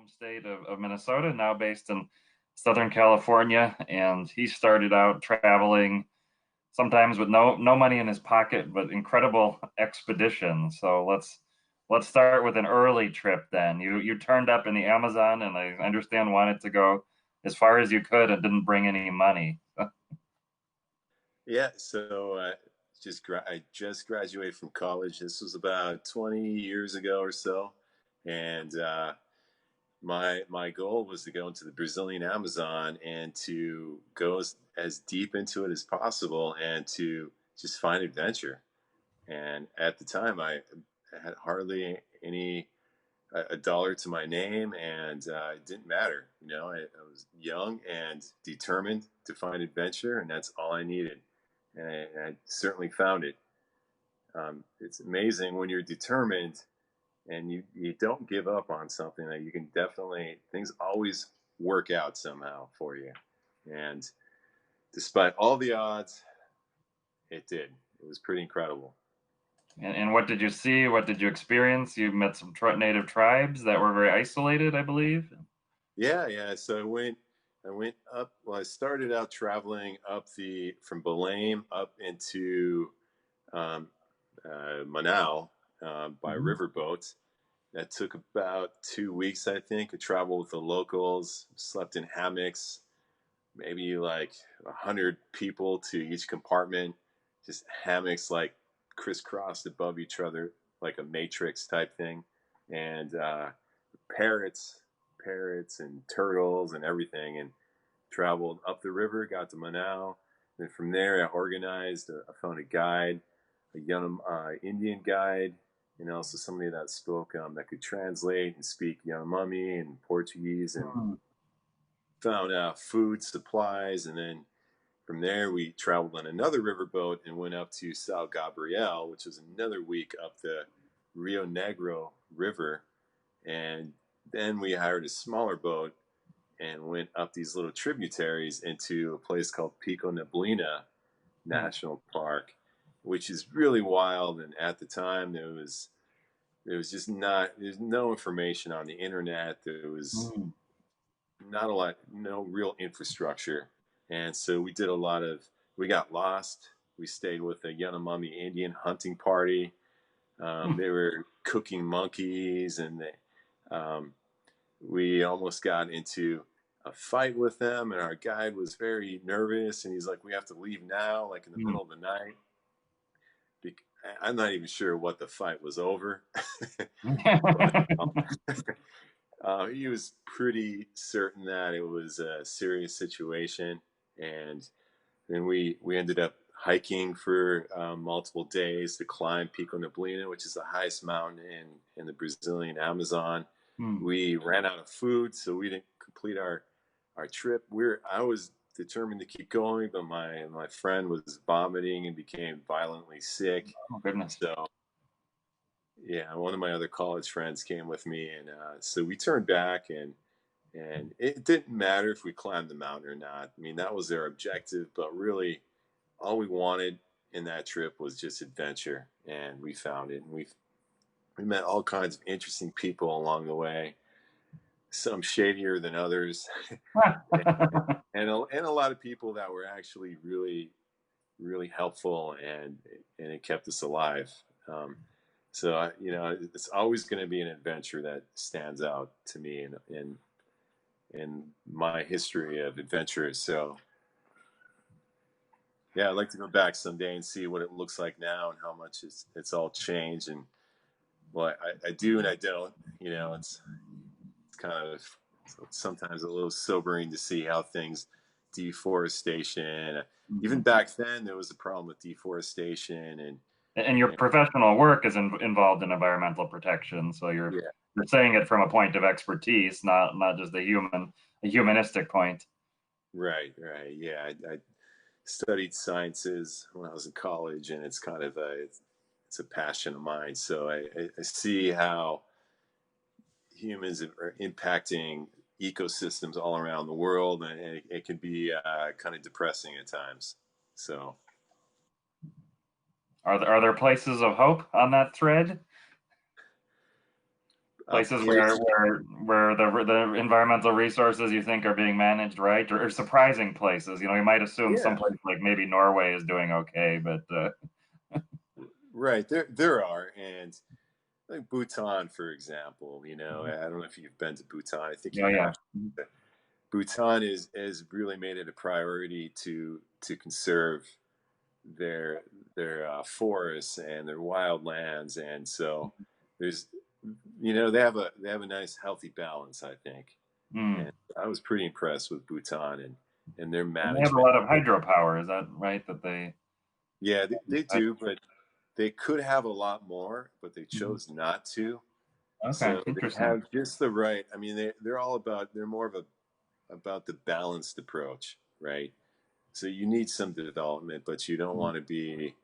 home state of Minnesota, now based in Southern California. And he started out traveling sometimes with no money in his pocket, but incredible expeditions. So let's start with an early trip then. You turned up in the Amazon, and I understand wanted to go as far as you could and didn't bring any money. Yeah, so I just graduated from college. This was about 20 years ago or so, and my goal was to go into the Brazilian Amazon and to go as deep into it as possible and to just find adventure. And at the time, I had hardly any a dollar to my name, and it didn't matter. I was young and determined to find adventure, and that's all I needed. And I certainly found it. It's amazing when you're determined and you don't give up on something that you can definitely, things always work out somehow for you. And despite all the odds, it did. It was pretty incredible. And what did you see? What did you experience? You met some native tribes that were very isolated, I believe. Yeah. So I went up. Well, I started out traveling from Belém up into um, Manaus by Mhm. riverboat. That took about 2 weeks, I think. I traveled with the locals, slept in hammocks, maybe like 100 people to each compartment, just hammocks like crisscrossed above each other, like a matrix type thing, and parrots, parrots and turtles and everything, and traveled up the river, got to Manaus. Then from there, I organized. I found a guide, a young Indian guide, and also somebody that spoke that could translate and speak Yanomami and Portuguese, and Hmm. found out food supplies. And then from there, we traveled on another riverboat and went up to São Gabriel, which was another week up the Rio Negro River. And then we hired a smaller boat and went up these little tributaries into a place called Pico Neblina National Park, which is really wild. And at the time, there was just not, there's no information on the internet. There was Hmm. not a lot, no real infrastructure. And so we got lost. We stayed with a Yanomami Indian hunting party. Hmm. They were cooking monkeys, and we almost got into a fight with them. And our guide was very nervous, and he's like, "We have to leave now, like in the Hmm. middle of the night." I'm not even sure what the fight was over, but he was pretty certain that it was a serious situation. And then we ended up hiking for multiple days to climb Pico Neblina, which is the highest mountain in the Brazilian Amazon. Hmm. We ran out of food, so we didn't complete our trip. I was determined to keep going, but my friend was vomiting and became violently sick. Oh, goodness. So yeah, one of my other college friends came with me, and so we turned back, and it didn't matter if we climbed the mountain or not. I mean, that was their objective, but really, all we wanted in that trip was just adventure, and we found it. And we met all kinds of interesting people along the way, some shadier than others, and a lot of people that were actually really really helpful, and it kept us alive. Um, so it's always going to be an adventure that stands out to me in my history of adventures. So yeah, I'd like to go back someday and see what it looks like now and how much it's all changed. And well, I do and I don't. It's kind of sometimes a little sobering to see how things deforestation. Even Mhm. back then, there was a problem with deforestation, And your and professional work is involved in environmental protection, so yeah, you're saying it from a point of expertise, not just a humanistic point. right, yeah. I studied sciences when I was in college, and it's kind of it's a passion of mine. So I see how humans are impacting ecosystems all around the world, and it can be kind of depressing at times. So Are there places of hope on that thread? Places where Place. the environmental resources you think are being managed right, or surprising places. You might assume Yeah, someplace like maybe Norway is doing okay, but right. There are, and like Bhutan, for example. I don't know if you've been to Bhutan. I think you yeah, yeah. have. Bhutan is has really made it a priority to conserve their forests and their wild lands, and so there's they have a nice healthy balance, I think. Mm. And I was pretty impressed with Bhutan and their And they have a management. lot of hydropower. Is that right? That they. Yeah, they do, but they could have a lot more, but they Mhm. chose not to. Okay, So they interesting. have just the right. I mean, they're all they're more of a about the balanced approach, right? So you need some development, but you don't want to be,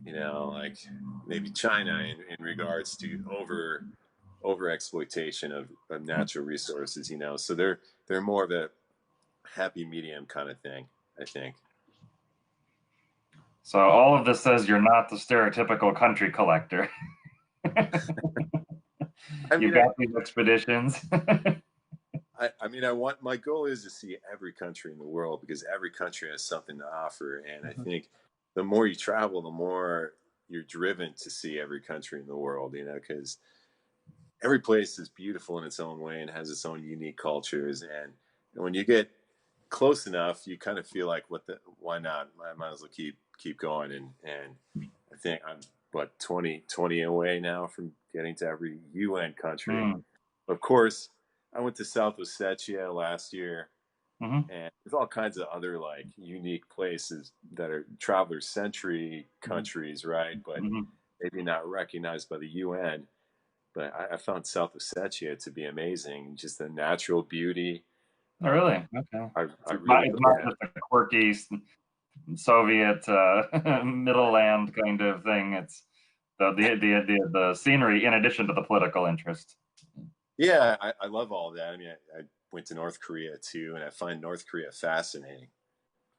like maybe China in regards to over exploitation of natural resources. So they're more of a happy medium kind of thing, I think. So all of this says you're not the stereotypical country collector. I You've mean, I, got these expeditions. I mean, I want my goal is to see every country in the world because every country has something to offer, and I think the more you travel, the more you're driven to see every country in the world. Because every place is beautiful in its own way and has its own unique cultures, and when you get close enough, you kind of feel like, why not? I might as well keep going, and I think I'm what 20 away now from getting to every UN country. Mm. Of course, I went to South Ossetia last year, Hmm. and there's all kinds of other like unique places that are traveler century countries, right? But Hmm. maybe not recognized by the UN. But I found South Ossetia to be amazing, just the natural beauty. Oh, Um, really? Okay. I really, It's not yeah, just a quirky Soviet middle land kind of thing. It's the scenery in addition to the political interest. yeah, I love all that. I mean, I went to North Korea too, and I find North Korea fascinating.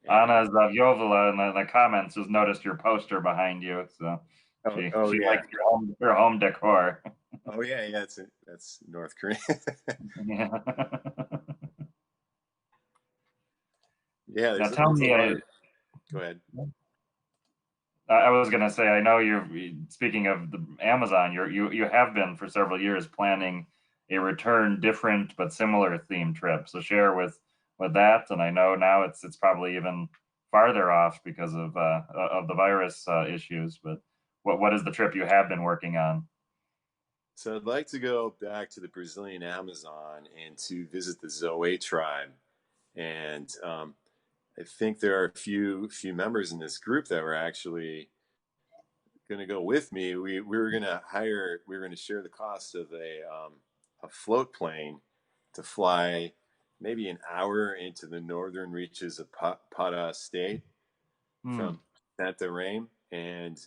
Anna And Zavyovula in the comments has noticed your poster behind you, so oh she yeah, likes your home decor. oh yeah, yeah, that's North Korea. Yeah. Yeah, Now tell there's a me, lot of. Go ahead. I was going to say, I know you're speaking of the Amazon. You have been for several years planning a return different but similar theme trip. So share with that. And I know now it's probably even farther off because of the virus issues. But what is the trip you have been working on? So I'd like to go back to the Brazilian Amazon and to visit the Zoe tribe. And I think there are a few members in this group that were actually going to go with me. We were going to share the cost of a float plane to fly maybe an hour into the northern reaches of Pará State Hmm. from Santarém, and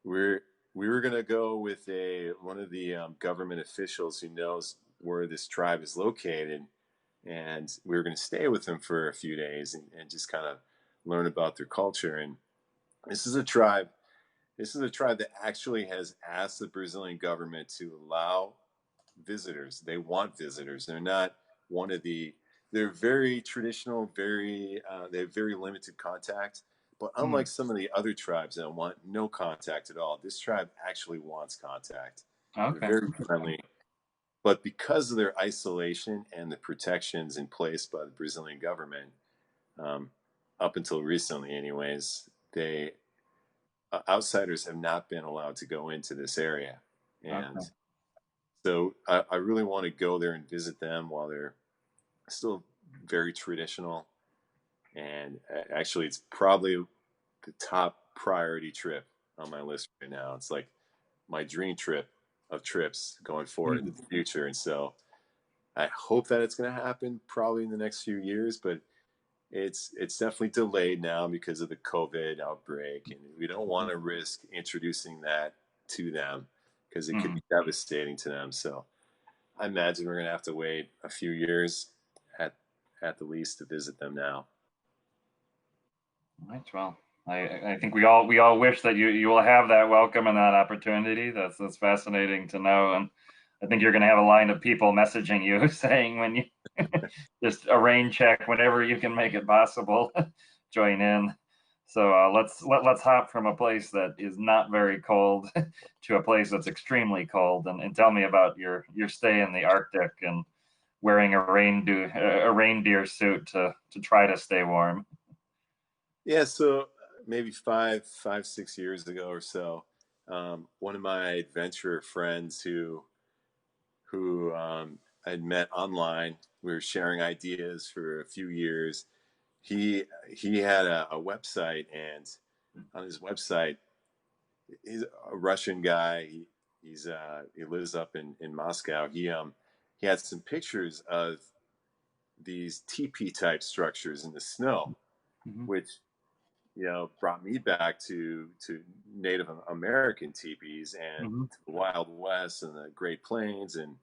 we're we were going to go with a one of the government officials who knows where this tribe is located, and we were going to stay with them for a few days and just kind of learn about their culture. And this is a tribe this is a tribe that actually has asked the Brazilian government to allow visitors. They want visitors. They're not one of the. They're very traditional. They have very limited contact. But Hmm. unlike some of the other tribes that want no contact at all, this tribe actually wants contact. They're Okay. very friendly. But because of their isolation and the protections in place by the Brazilian government, um, up until recently, anyways, they outsiders have not been allowed to go into this area. And Okay. so I really want to go there and visit them while they're still very traditional. And actually, it's probably the top priority trip on my list right now. It's like my dream trip of trips going forward Hmm. into the future. And so I hope that it's going to happen probably in the next few years, but it's definitely delayed now because of the COVID outbreak, and we don't want to risk introducing that to them because it could Hmm. be devastating to them. So I imagine we're going to have to wait a few years at at the least to visit them now. Right. Well, I think we all wish that you will have that welcome and that opportunity. That's fascinating to know. And I think you're going to have a line of people messaging you saying when you just a rain check whenever you can make it possible, join in. So let's hop from a place that is not very cold to a place that's extremely cold, and tell me about your stay in the Arctic and wearing a reindeer suit to try to stay warm. Yeah, so maybe 6 years ago or so, one of my adventurer friends who I'd met online, we were sharing ideas for a few years. He had a website, and on his website, he's a Russian guy. He lives up in Moscow. He had some pictures of these teepee type structures in the snow, Mm-hmm. which brought me back to Native American teepees and Mm-hmm. to the Wild West and the Great Plains, and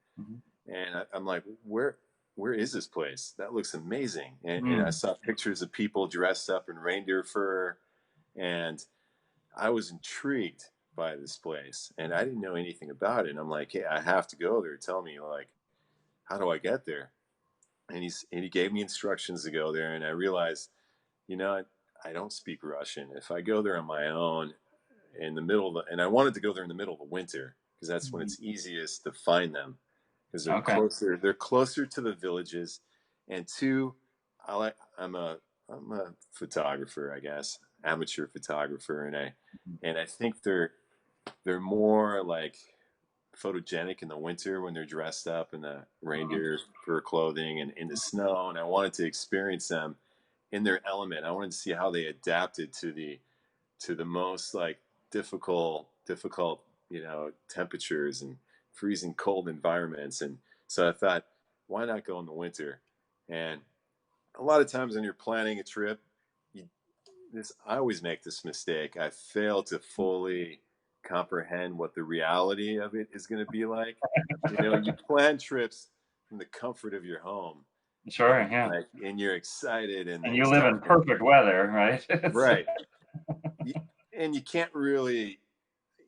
I'm like, where is this place? That looks amazing. And I Mm-hmm. saw pictures of people dressed up in reindeer fur, and I was intrigued by this place, and I didn't know anything about it. And I'm like, hey, I have to go there. Tell me, like, how do I get there? And he gave me instructions to go there, and I realized, I don't speak Russian. If I go there on my own in the middle of and I wanted to go there in the middle of the winter because that's when Mm-hmm. it's easiest to find them because they're Okay. closer. They're closer to the villages, and two, I'm a photographer, I guess, amateur photographer, and I think they're more like photogenic in the winter when they're dressed up in the Mm-hmm. reindeer fur clothing and in the snow. And I wanted to experience them in their element. I wanted to see how they adapted to the most like difficult temperatures and freezing cold environments. And so I thought, why not go in the winter? And a lot of times when you're planning a trip, you I always make this mistake. I fail to fully comprehend what the reality of it is going to be like. You plan trips from the comfort of your home, Sure. Yeah. and you're excited and the And you live in excitement, perfect weather, right? right? And you can't really,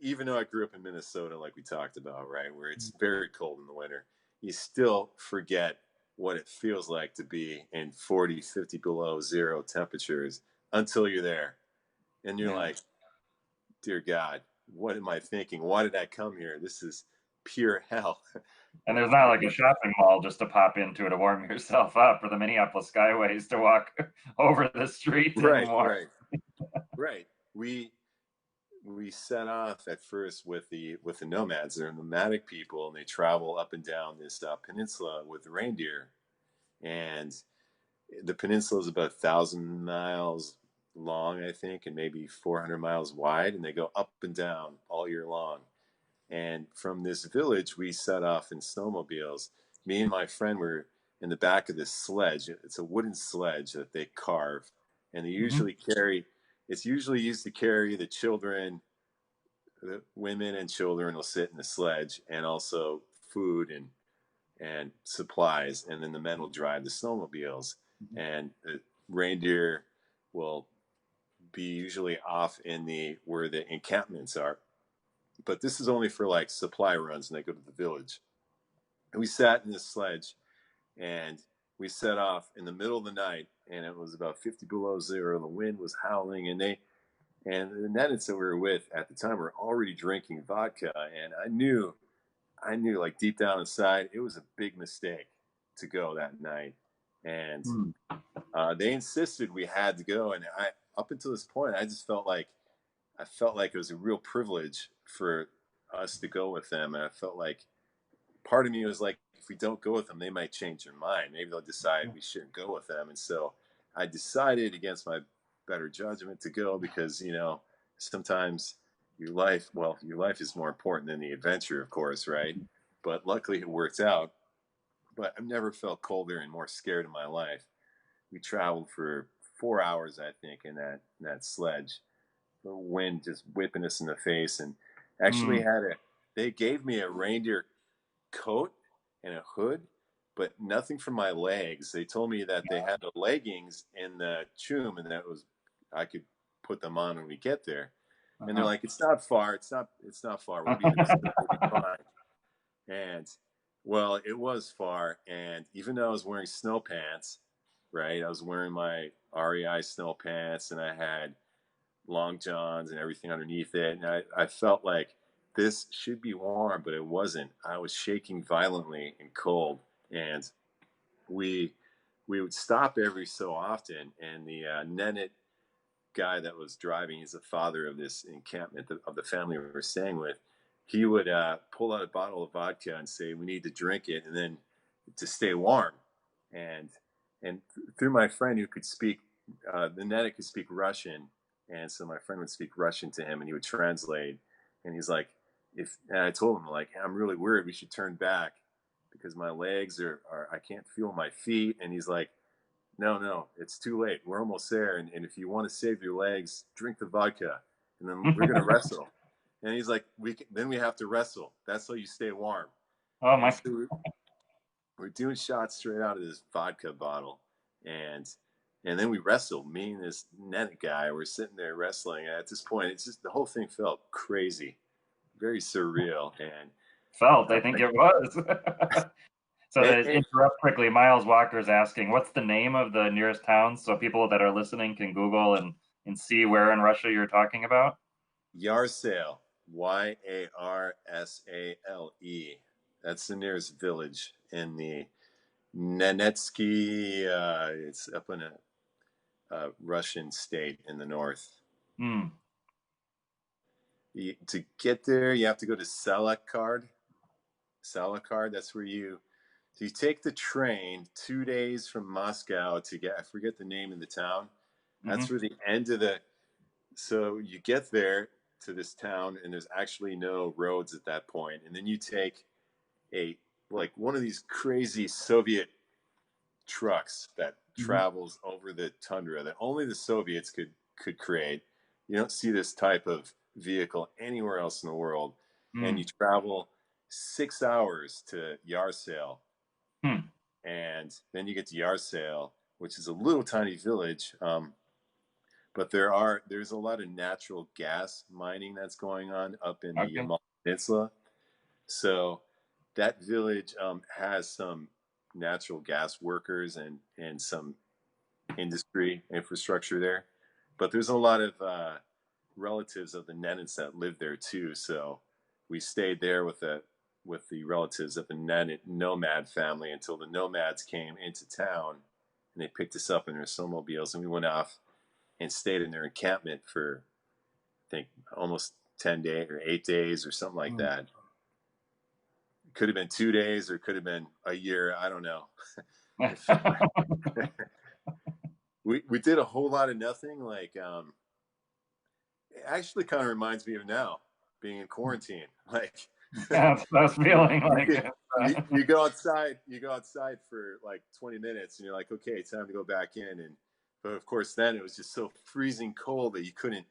even though I grew up in Minnesota, like we talked about, right, where it's very cold in the winter, you still forget what it feels like to be in 40, 50 below zero temperatures until you're there. And you're Yeah. like, dear God, what am I thinking? Why did I come here? This is pure hell. And there's not like a shopping mall just to pop into to warm yourself up, or the Minneapolis Skyways to walk over the street Right, anymore. right, right. We set off at first with the nomads. They're nomadic people, and they travel up and down this peninsula with reindeer. And the peninsula is about 1,000 miles long, I think, and maybe 400 miles wide. And they go up and down all year long. And from this village, we set off in snowmobiles. Me and my friend were in the back of this sledge. It's a wooden sledge that they carve, and Mm-hmm. it's usually used to carry the children. The women and children will sit in the sledge, and also food and supplies, and then the men will drive the snowmobiles, and the reindeer will be usually off in the where the encampments are. But this is only for like supply runs, and they go to the village. And we sat in this sledge, and we set off in the middle of the night, and it was about 50 below zero. The wind was howling, and the Nennets that we were with at the time were already drinking vodka, and I knew like deep down inside it was a big mistake to go that night, and they insisted we had to go, and I up until this point I felt like it was a real privilege for us to go with them, and I felt like part of me was like, if we don't go with them, they might change their mind. Maybe they'll decide we shouldn't go with them. And so I decided against my better judgment to go because, sometimes your life is more important than the adventure, of course, right? But luckily it worked out. But I've never felt colder and more scared in my life. We traveled for 4 hours, I think, in that sledge. The wind just whipping us in the face, and actually Mm-hmm. they gave me a reindeer coat and a hood, but nothing for my legs. They told me that they had the leggings in the chum, and I could put them on when we get there. And they're Uh-huh. like, it's not far. It's not far. We'll be in the snow. We'll be fine. And well, it was far. And even though I was wearing snow pants, right? I was wearing my REI snow pants and I had long johns and everything underneath it. And I felt like this should be warm, but it wasn't. I was shaking violently and cold. And we we would stop every so often. And the Nennet guy that was driving, he's the father of this encampment of the family we were staying with. He would pull out a bottle of vodka and say, "We need to drink it, and then to stay warm." And through my friend who could speak, the Netta could speak Russian, and so my friend would speak Russian to him, and he would translate. And he's like, "If," and I told him, like, "I'm really worried. We should turn back because my legs are I can't feel my feet." And he's like, "No, no, it's too late. We're almost there. And if you want to save your legs, drink the vodka, and then we're gonna wrestle." And he's like, then we have to wrestle. That's how you stay warm." Oh And my. so we're doing shots straight out of this vodka bottle, and then we wrestle. Me and this net guy, we're sitting there wrestling. And at this point, it's just the whole thing felt crazy, very surreal, and Felt, I think it was. So and, to and interrupt quickly, Miles Walker's asking, what's the name of the nearest town so people that are listening can Google and see where in Russia you're talking about? Yarsale, Yarsale. That's the nearest village in the Nenetsky. It's up in a Russian state in the north. Hmm. To get there, you have to go to Salakard. Salakard. That's where you take the train 2 days from Moscow to get. I forget the name of the town. Mm-hmm. That's where the end of the. So you get there to this town, and there's actually no roads at that point, and then you take a like one of these crazy Soviet trucks that Mm-hmm. travels over the tundra that only the Soviets could create. You don't see this type of vehicle anywhere else in the world, and you Hmm. travel 6 hours to Yarsale, Hmm. and then you get to Yarsale, which is a little tiny village. But there's a lot of natural gas mining that's going on up in the Okay. Yamal Peninsula. So that village has some natural gas workers and some industry infrastructure there. But there's a lot of relatives of the Nenets that live there too. So we stayed there with the relatives of the Nenet nomad family until the nomads came into town and they picked us up in their snowmobiles and we went off and stayed in their encampment for I think almost 10 days or 8 days or something like Hmm. that. Could have been 2 days or could have been a year. I don't know. It felt we did a whole lot of nothing. Like it actually kind of reminds me of now being in quarantine. Like Yeah, that's feeling you like get it. you go outside for like 20 minutes and you're like, okay, it's time to go back in. And but of course then it was just so freezing cold that you couldn't.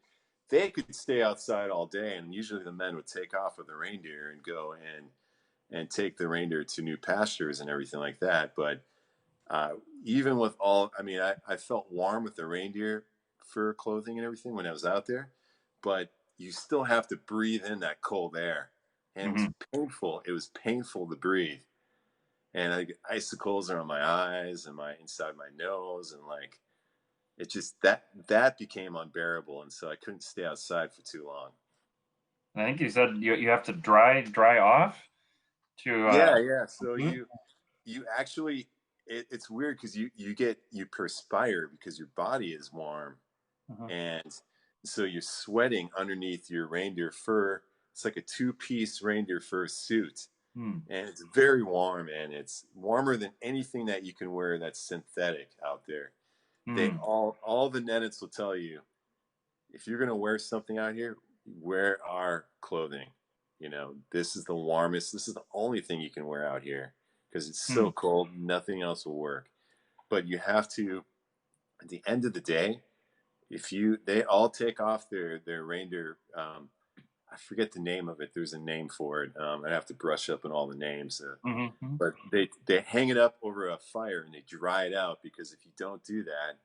They could stay outside all day, and usually the men would take off with the reindeer and go and take the reindeer to new pastures and everything like that. But uh, even with all, I mean, I felt warm with the reindeer fur clothing and everything when I was out there, but you still have to breathe in that cold air. And it was Hmm. painful. It was painful to breathe. And icicles are on my eyes and my inside my nose. And like, it just, that became unbearable. And so I couldn't stay outside for too long. I think you said you have to dry off to Yeah. Yeah. So mhm. you actually, it's weird because you perspire because your body is warm, Uh-huh. and so you're sweating underneath your reindeer fur. It's like a two-piece reindeer fur suit, Hmm. and it's very warm, and it's warmer than anything that you can wear that's synthetic out there. They Hmm. all the Nennets will tell you, if you're gonna wear something out here, wear our clothing. You know, this is the warmest, this is the only thing you can wear out here because it's Hmm. so cold, nothing else will work. But you have to, at the end of the day, if you they all take off their reindeer, I forget the name of it, there's a name for it. I'd have to brush up on all the names, Hmm. but they hang it up over a fire and they dry it out, because if you don't do that,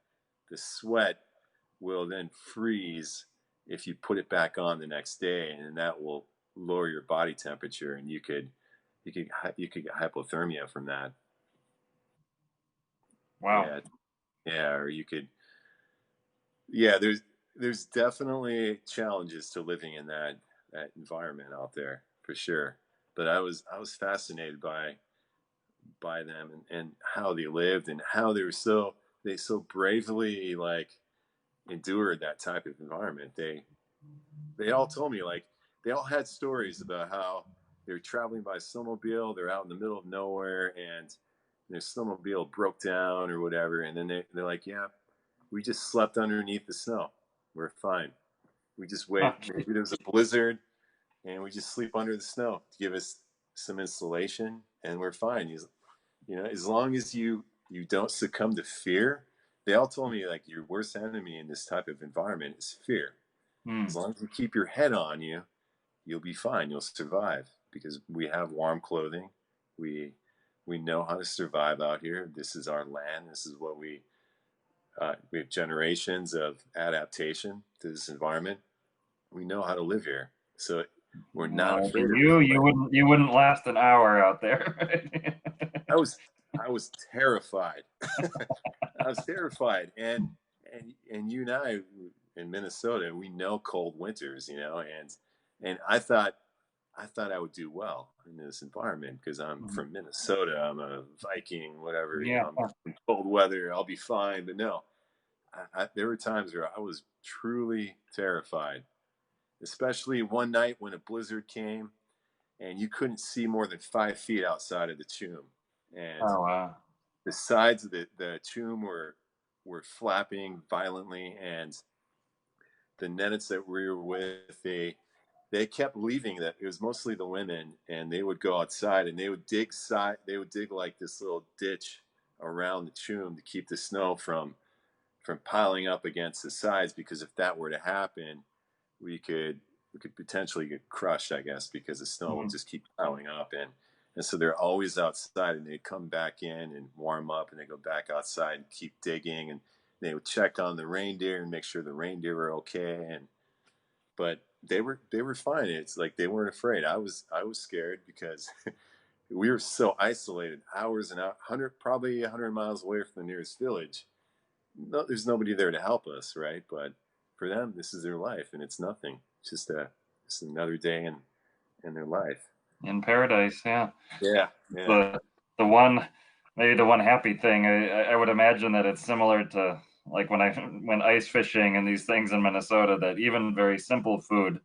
the sweat will then freeze if you put it back on the next day, and that will lower your body temperature, and you could get hypothermia from that. Wow. Yeah, yeah, or you could. Yeah, there's definitely challenges to living in that environment out there for sure. But I was fascinated by them and how they lived and how they so bravely like endured that type of environment. They all told me like they all had stories about how they were traveling by snowmobile. They're out in the middle of nowhere and their snowmobile broke down or whatever, and then they're like, yeah, we just slept underneath the snow. We're fine. We just Oh, wait. Maybe there's a blizzard, and we just sleep under the snow to give us some insulation, and we're fine. As long as you don't succumb to fear. They all told me like your worst enemy in this type of environment is fear. As hmm. long as you keep your head on you, you'll be fine. You'll survive because we have warm clothing. We we know how to survive out here. This is our land. This is what we have generations of adaptation to this environment. We know how to live here, so we're not Well, afraid of it. you But wouldn't last an hour out there. I was I was terrified. I was terrified, and you and I in Minnesota, we know cold winters, and I thought I would do well in this environment because I'm from Minnesota. I'm a Viking, whatever. Yeah. I'm in cold weather. I'll be fine. But no, there were times where I was truly terrified, especially one night when a blizzard came and you couldn't see more than 5 feet outside of the tomb, and Oh wow. the sides of the tomb were flapping violently, and the Nettets that we were with, they kept leaving. That it was mostly the women, and they would go outside and they would dig like this little ditch around the tomb to keep the snow from piling up against the sides, because if that were to happen, we could we could potentially get crushed, I guess, because the snow would Mhm. just keep piling up. And so they're always outside, and they'd come back in and warm up, and they go back outside and keep digging, and they would check on the reindeer and make sure the reindeer were okay. And but they were fine. It's like they weren't afraid. I was scared because we were so isolated, hours and hours, 100 miles away from the nearest village. No, there's nobody there to help us, right? But for them, this is their life, and it's nothing. It's another day in their life. In paradise, yeah. Yeah, yeah. The the one maybe the one happy thing I would imagine that it's similar to like when ice fishing and these things in Minnesota that even very simple food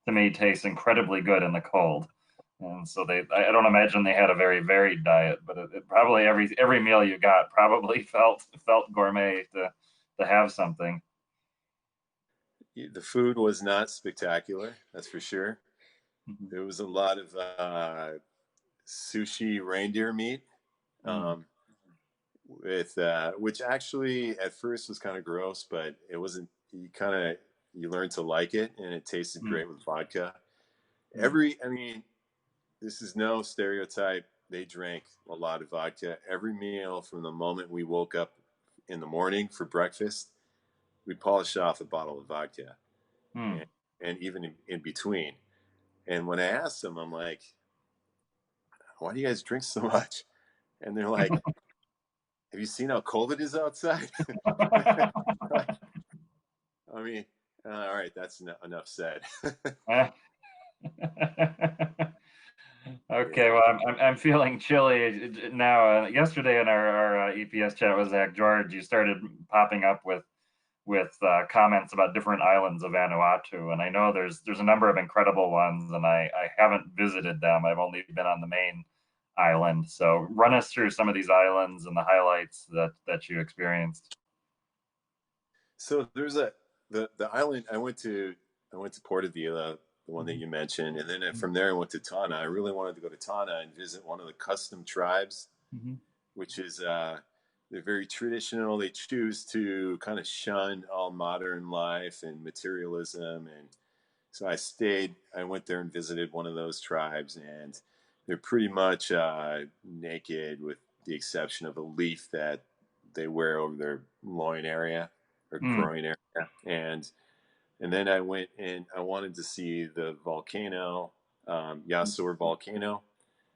to me tastes incredibly good in the cold. And so I don't imagine they had a very varied diet, but it probably every meal you got probably felt gourmet to have something. The food was not spectacular, that's for sure. Mhm. There was a lot of sushi reindeer meat, Mm, um, with which actually at first was kind of gross, but it wasn't. You learn to like it, and it tasted mm, great with vodka. mm, I mean, this is no stereotype. They drank a lot of vodka every meal from the moment we woke up in the morning for breakfast. We'd polish off a bottle of vodka, and, mm. and even in between. And when I asked them, I'm like, why do you guys drink so much? And they're like, have you seen how cold it is outside? Like, I mean, all right, that's enough said. Okay, Yeah. well, I'm feeling chilly now. Yesterday in our EPS chat with Zach George, you started popping up with comments about different islands of Vanuatu, and I know there's a number of incredible ones, and I haven't visited them. I've only been on the main island. So run us through some of these islands and the highlights that you experienced. So there's the island I went to. I went to Porta Vila, the one that you mentioned, and then from there I went to Tana. I really wanted to go to Tana and visit one of the custom tribes, Mm-hmm. which is they're very traditional. They choose to kind of shun all modern life and materialism, and so I stayed. I went there and visited one of those tribes, and they're pretty much naked, with the exception of a leaf that they wear over their loin area or Mm, groin area. And then I went and I wanted to see the volcano, Yasur volcano,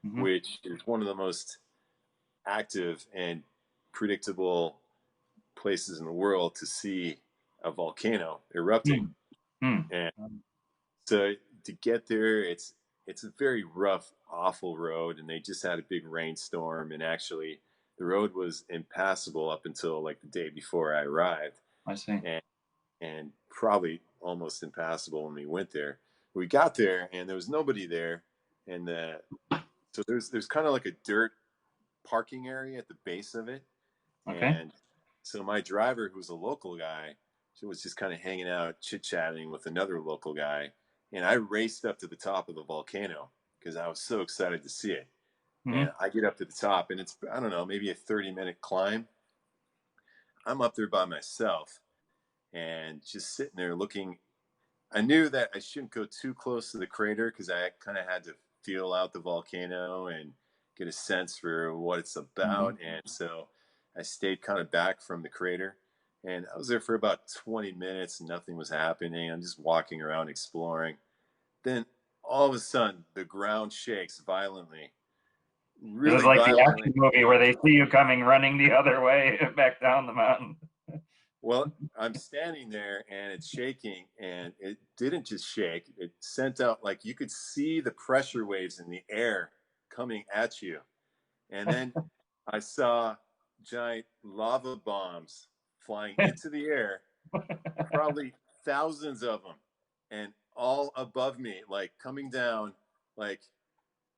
Hmm. which is one of the most active and predictable places in the world to see a volcano erupting. Hmm. Hmm. And so to get there, it's a very rough, awful road, and they just had a big rainstorm, and actually the road was impassable up until like the day before I arrived, I see. and probably almost impassable when we went there. We got there and there was nobody there, and so there's kind of like a dirt parking area at the base of it, Okay. and so my driver, who's a local guy, she was just kind of hanging out, chit chatting with another local guy. And I raced up to the top of the volcano because I was so excited to see it. And Hmm. I get up to the top, and it's, I don't know, maybe a 30-minute climb. I'm up there by myself and just sitting there looking. I knew that I shouldn't go too close to the crater because I kind of had to feel out the volcano and get a sense for what it's Hmm. about. And so I stayed kind of back from the crater. And I was there for about 20 minutes. Nothing was happening. I'm just walking around exploring. Then all of a sudden, the ground shakes violently, This is really like the violently. action movie where they see you coming running the other way back down the mountain. Well, I'm standing there and it's shaking, and it didn't just shake, it sent out, like, you could see the pressure waves in the air coming at you. And then I saw giant lava bombs flying into the air, probably thousands of them, and all above me, like coming down, like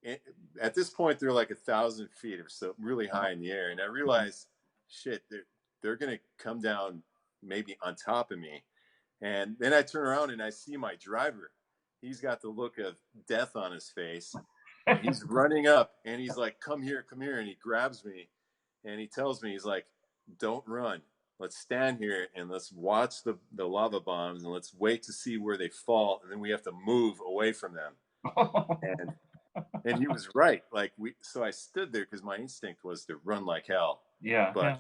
it, at this point they're like 1,000 feet or so, really high in the air. And I realized, shit, they're gonna come down maybe on top of me. And then I turn around and I see my driver. He's got the look of death on his face, and he's running up and he's like, come here," and he grabs me and he tells me, he's like, "Don't run. Let's stand here and let's watch the lava bombs, and let's wait to see where they fall, and then we have to move away from them." And he was right. Like, so I stood there because my instinct was to run like hell, Yeah, but yeah.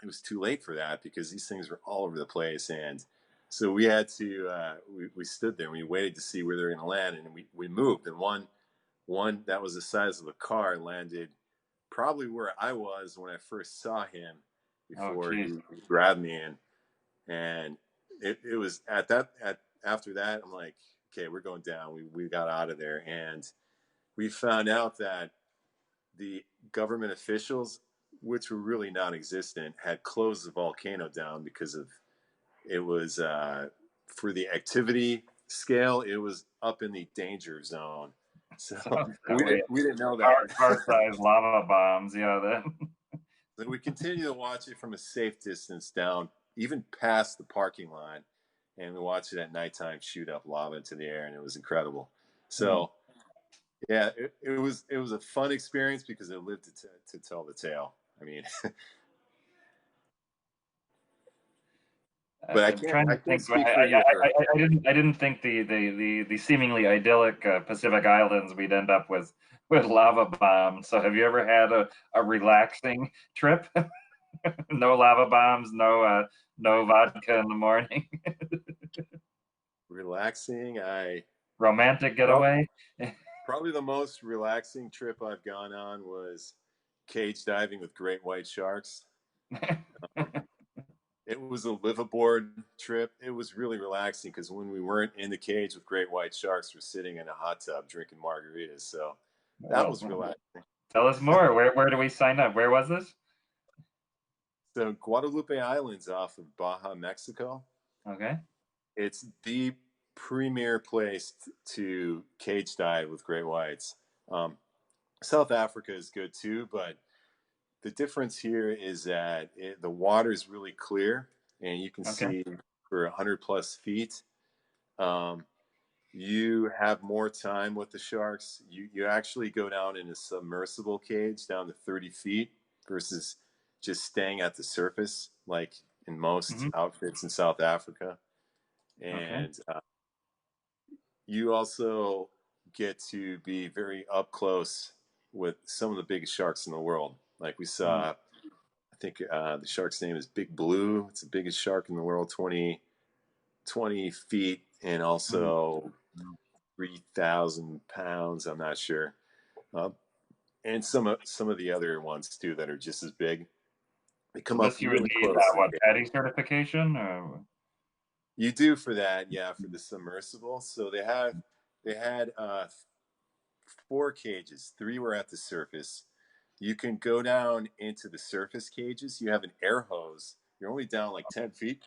it was too late for that because these things were all over the place. And so we had to, we stood there and we waited to see where they were going to land, and we moved. And one that was the size of a car landed probably where I was when I first saw him Oh, before geez. he grabbed me in. And it was after that, I'm like, okay, we're going down. We got out of there, and we found out that the government officials, which were really non-existent, had closed the volcano down because of, it was, for the activity scale, it was up in the danger zone. So Sounds that way. we didn't know that. Car-sized lava bombs. Yeah, that. So we continued to watch it from a safe distance down, even past the parking lot, and we watched it at nighttime shoot up lava into the air, and it was incredible. Hmm. So yeah, it was a fun experience because it lived to tell the tale. I mean, but I'm trying I to can't think. speak for you or I didn't think the seemingly idyllic Pacific Islands we'd end up with lava bombs. So have you ever had a relaxing trip? No lava bombs, no vodka in the morning. relaxing. I Romantic probably getaway. probably the most relaxing trip I've gone on was cage diving with great white sharks. Um, it was a live aboard trip. It was really relaxing because when we weren't in the cage with great white sharks, we're sitting in a hot tub drinking margaritas. So that was Oh, relaxing. tell us more. Where do we sign up? Where was this? So Guadalupe Islands off of Baja, Mexico. Okay. It's the premier place to cage dive with great whites. Um, South Africa is good too, but the difference here is that the water is really clear and you can Okay. see for 100 plus feet. Um, you have more time with the sharks. You actually go down in a submersible cage down to 30 feet versus just staying at the surface like in most Hmm. outfits in South Africa. Okay. And you also get to be very up close with some of the biggest sharks in the world. Like we Mm. saw, I think the shark's name is Big Blue. It's the biggest shark in the world, 20 feet, and Mm. also 3,000 pounds. I'm not sure. Uh, and some of the other ones too that are just as big. They So come up this you would really need close. what, PADI certification or? You do for that, yeah, for the submersible. So they had four cages. Three were at the surface. You can go down into the surface cages. You have an air hose. You're only down like 10 feet.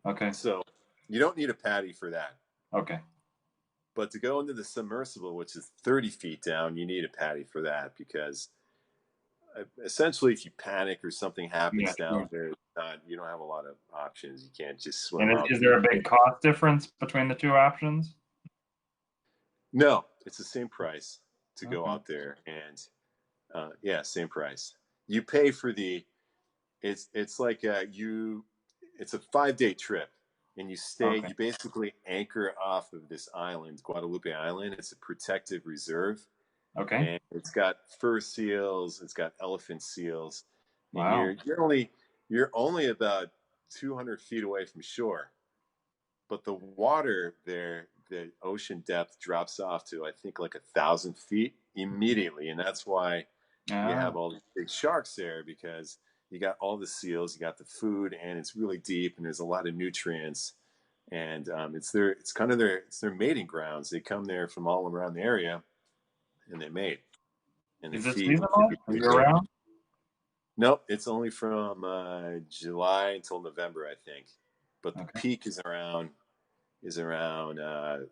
Okay. So you don't need a PADI for that. Okay. But to go into the submersible, which is 30 feet down, you need a PADI for that because essentially if you panic or something Yeah, happens down sure. there, you don't have a lot of options. You can't just And swim out. is there a big cost difference between the two options? No, it's the same price to go Okay. out there. And yeah, same price. You pay for the it's like it's a 5 day trip and you stay Okay. you basically anchor off of this island, Guadalupe Island. It's a protective reserve Okay. and it's got fur seals, it's got elephant seals, and Wow. you're only about 200 feet away from shore, but the water there, the ocean depth drops off to I think like 1,000 feet immediately, and that's why you Ah, have all these big sharks there because you got all the seals, you got the food, and it's really deep, and there's a lot of nutrients, and it's their mating grounds. They come there from all around the area, and they mate, and they is it feed. They seasonal? feed Are pretty you big. around? Nope, it's only from July until November, I think, but the Okay. peak is around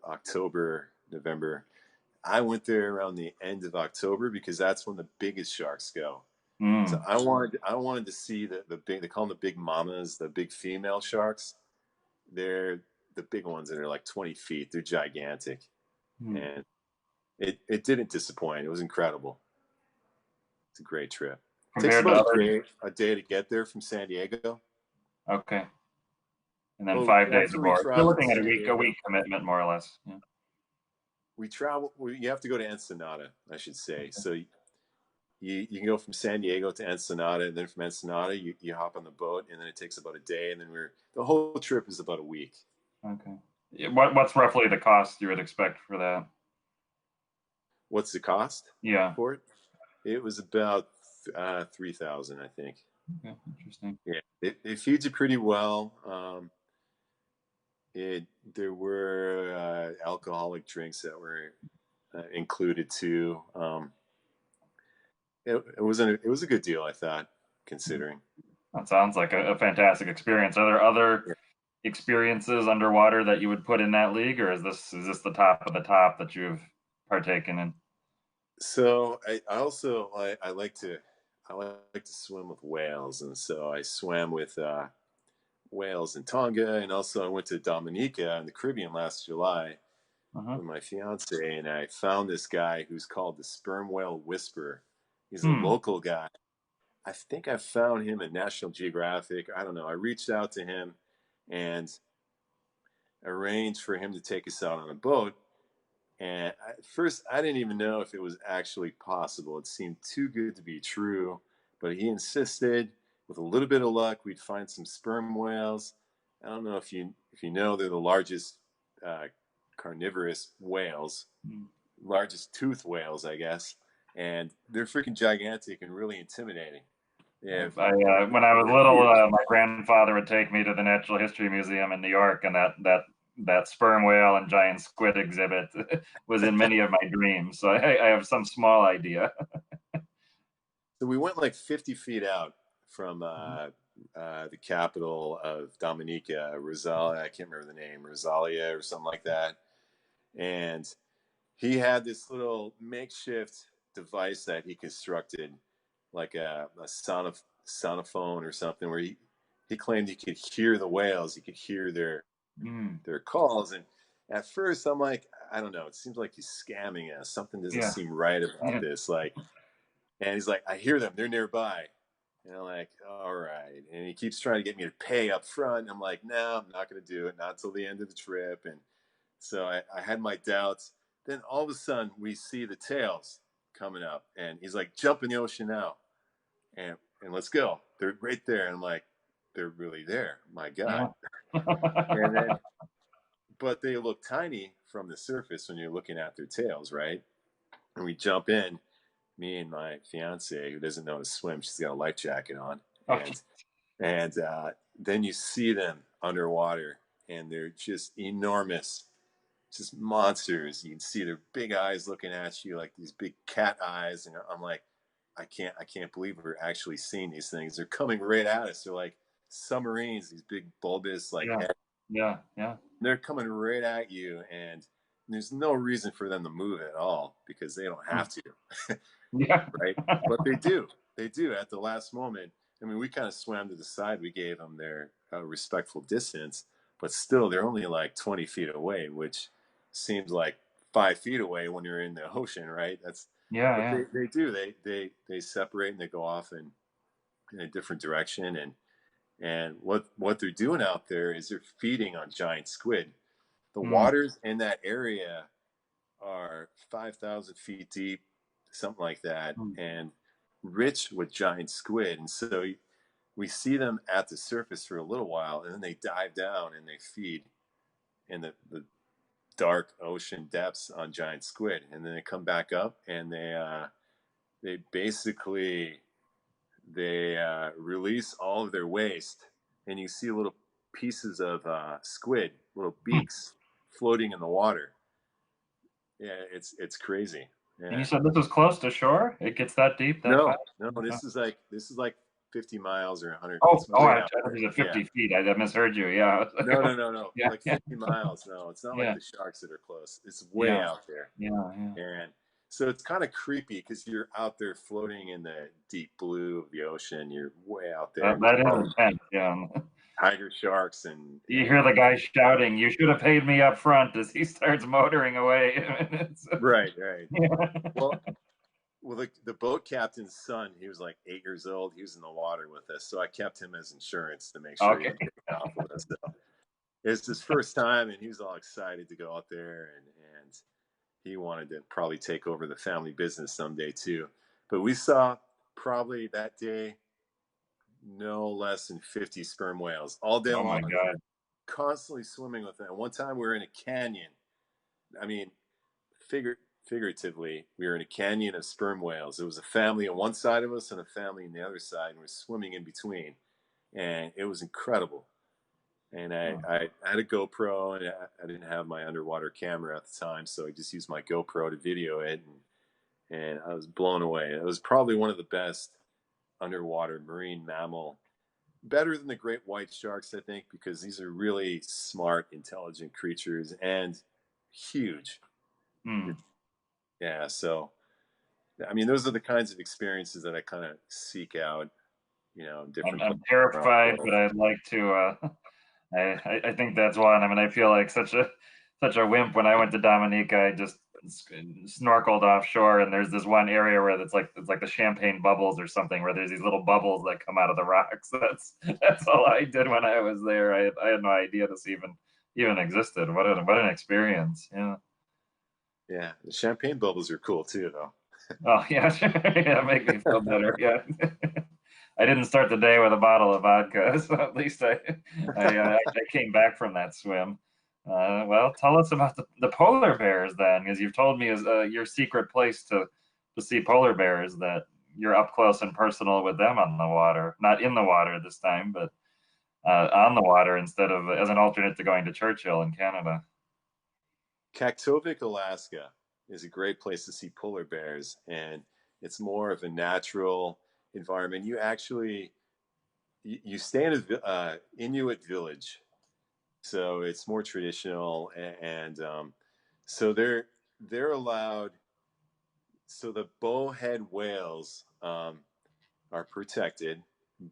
October, November. I went there around the end of October because that's when the biggest sharks go. So Mm. I wanted to see the big, they call them the big mamas, the big female sharks. They're the big ones that are like 20 feet. They're gigantic, Mm. and it didn't disappoint. It was incredible. It's a great trip. It takes Compared to about other. a day to get there from San Diego. Okay. And then Well, 5 days after we aboard. You're traveled to looking at San a Diego, week commitment more or less. Yeah. you have to go to Ensenada, I should say. So you can go from San Diego to Ensenada, and then from Ensenada you hop on the boat, and then it takes about a day, and then the whole trip is about a week. Okay. Yeah, what's roughly the cost you would expect for that? What's the cost Yeah. for it? It was about 3,000, I think. Okay. Interesting. Yeah, it feeds you pretty well. It there were alcoholic drinks that were included too. It was a good deal, I thought, considering. That sounds like a fantastic experience. Are there other Yeah. experiences underwater that you would put in that league, or is this the top of the top that you've partaken in? So I also I like to swim with whales, and so I swam with whales in Tonga, and also I went to Dominica in the Caribbean last July Uh-huh. with my fiance, and I found this guy who's called the sperm whale whisperer. He's a Hmm. local guy. I think I found him in National Geographic. I don't know. I reached out to him and arranged for him to take us out on a boat. And at first, I didn't even know if it was actually possible. It seemed too good to be true. But he insisted, with a little bit of luck, we'd find some sperm whales. I don't know if you know they're the largest uh, carnivorous whales, Hmm. largest toothed whales, I guess. And they're freaking gigantic and really intimidating. Yeah, When I was they're little, huge. my grandfather would take me to the Natural History Museum in New York, and that sperm whale and giant squid exhibit was in many of my dreams. So I have some small idea. So we went like 50 feet out from the capital of Dominica, Rosalia. I can't remember the name, Rosalia or something like that. And he had this little makeshift device that he constructed, like a sonophone or something, where he claimed he could hear the whales, he could hear Mm. their calls. And at first, I'm like, I don't know, it seems like he's scamming us. Something doesn't Yeah. seem right about Yeah. this. Like, and he's like, I hear them, they're nearby. And I'm like, all right. And he keeps trying to get me to pay up front. I'm like, no, I'm not going to do it. Not till the end of the trip. And so I had my doubts. Then all of a sudden, we see the tails coming up. And he's like, jump in the ocean now. And let's go. They're right there. And I'm like, they're really there. My God. Yeah. And then, but they look tiny from the surface when you're looking at their tails, right? And we jump in. me and my fiance, who doesn't know how to swim, she's got a life jacket on, Okay. and then you see them underwater, and they're just enormous, just monsters. You can see their big eyes looking at you like these big cat eyes, and I'm like, I can't believe we're actually seeing these things. They're coming right at us. They're like submarines, these big bulbous like Yeah. heads. Yeah. Yeah. They're coming right at you, and there's no reason for them to move at all because they don't Hmm. have to, Yeah. right? But they do. They do at the last moment. I mean, we kind of swam to the side. We gave them their respectful distance, but still, they're only like 20 feet away, which seems like 5 feet away when you're in the ocean, right? That's, Yeah. but Yeah. they do. They separate and they go off in a different direction. And what they're doing out there is they're feeding on giant squid. The Hmm. waters in that area are 5,000 feet deep, something like that, Hmm. and rich with giant squid. And so we see them at the surface for a little while, and then they dive down and they feed in the dark ocean depths on giant squid. And then they come back up and they basically release all of their waste, and you see little pieces of squid, little Hmm. beaks floating in the water. Yeah, it's crazy. And you Yeah. said this was close to shore? It gets that deep that No, fast? no, Okay. this is like 50 miles or 100. Oh, It's oh, way I out thought there. you said Yeah. 50 feet. I misheard you. Yeah. No, no, no, no. Yeah. Like Yeah. 50 miles. No, it's not like Yeah. the sharks that are close. It's way Yeah. out there. Yeah. Yeah. And so it's kind of creepy because you're out there floating in the deep blue of the ocean. You're way out there, and That is all the intense. Yeah. tiger sharks You hear the guy shouting, "You should have paid me up front," as he starts motoring away. right, right. Yeah. Well, the boat captain's son, he was like 8 years old. He was in the water with us, so I kept him as insurance to make sure he Okay. didn't get off with us. So it's his first time, and he was all excited to go out there, and he wanted to probably take over the family business someday too. But we saw probably that day no less than 50 sperm whales all day Oh my long, God. constantly swimming with them. One time we were in a canyon. I mean, figure, figuratively, we were in a canyon of sperm whales. There was a family on one side of us and a family on the other side, and we're swimming in between. And it was incredible. And Hmm. I had a GoPro, and I didn't have my underwater camera at the time, so I just used my GoPro to video it, and I was blown away. It was probably one of the best underwater marine mammal, better than the great white sharks, I think, because these are really smart, intelligent creatures and huge. Hmm. It's, yeah, so I mean, those are the kinds of experiences that I kind of seek out, in I'm, different places I'm around the terrified, world. but I'd like to. I think that's one. I mean, I feel like such a wimp. When I went to Dominica, I just snorkeled offshore, and there's this one area where it's like the champagne bubbles or something, where there's these little bubbles that come out of the rocks. That's all I did when I was there. I had no idea this even existed. What an experience. Yeah. Yeah, the champagne bubbles are cool too, though. Oh yeah, sure. Yeah, make me feel better. Yeah. I didn't start the day with a bottle of vodka, so at least I came back from that swim. Well, tell us about the polar bears then, because you've told me is your secret place to see polar bears, that you're up close and personal with them on the water, not in the water this time, but on the water instead of as an alternate to going to Churchill in Canada. Kaktovik, Alaska is a great place to see polar bears, and it's more of a natural environment. You stay in a Inuit village, so it's more traditional, and so they're allowed. So the bowhead whales are protected,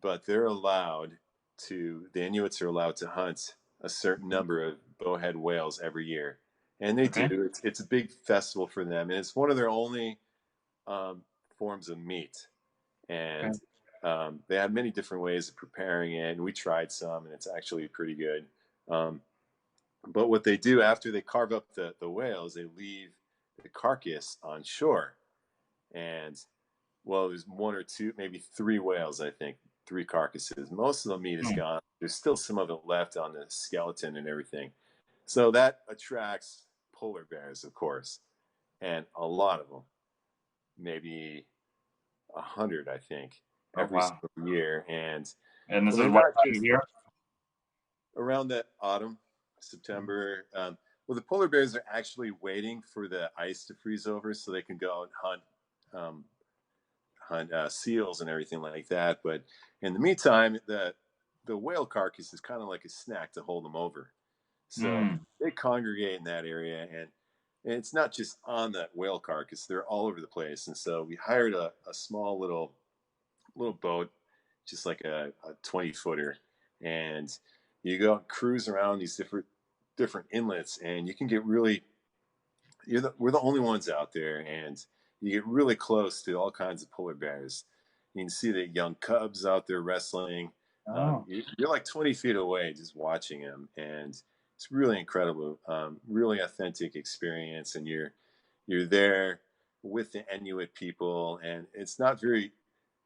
but they're allowed the Inuits are allowed to hunt a certain number of bowhead whales every year. And they Okay. do. It's a big festival for them. And it's one of their only um, forms of meat. Okay. And they have many different ways of preparing it. And we tried some, and it's actually pretty good. Um, but what they do after they carve up the whales, they leave the carcass on shore. And well, there's one or two, maybe three whales, I think, three carcasses. Most of the meat is Hmm. gone. There's still some of it left on the skeleton and everything. So that attracts polar bears, of course, and a lot of them. Maybe 100, I think, Oh, every wow. single year. And And this well, is they're what not time of just year? around the autumn, September. Well, the polar bears are actually waiting for the ice to freeze over so they can go and um, hunt seals and everything like that. But in the meantime, the whale carcass is kind of like a snack to hold them over. So Mm. they congregate in that area, and it's not just on that whale carcass; they're all over the place. And so we hired a small little boat, just like a 20-footer, and you go and cruise around these different inlets, and you can get really we're the only ones out there, and you get really close to all kinds of polar bears. You can see the young cubs out there wrestling. Oh. You're like 20 feet away just watching them, and it's really incredible, really authentic experience. And you're there with the Inuit people, and it's not very.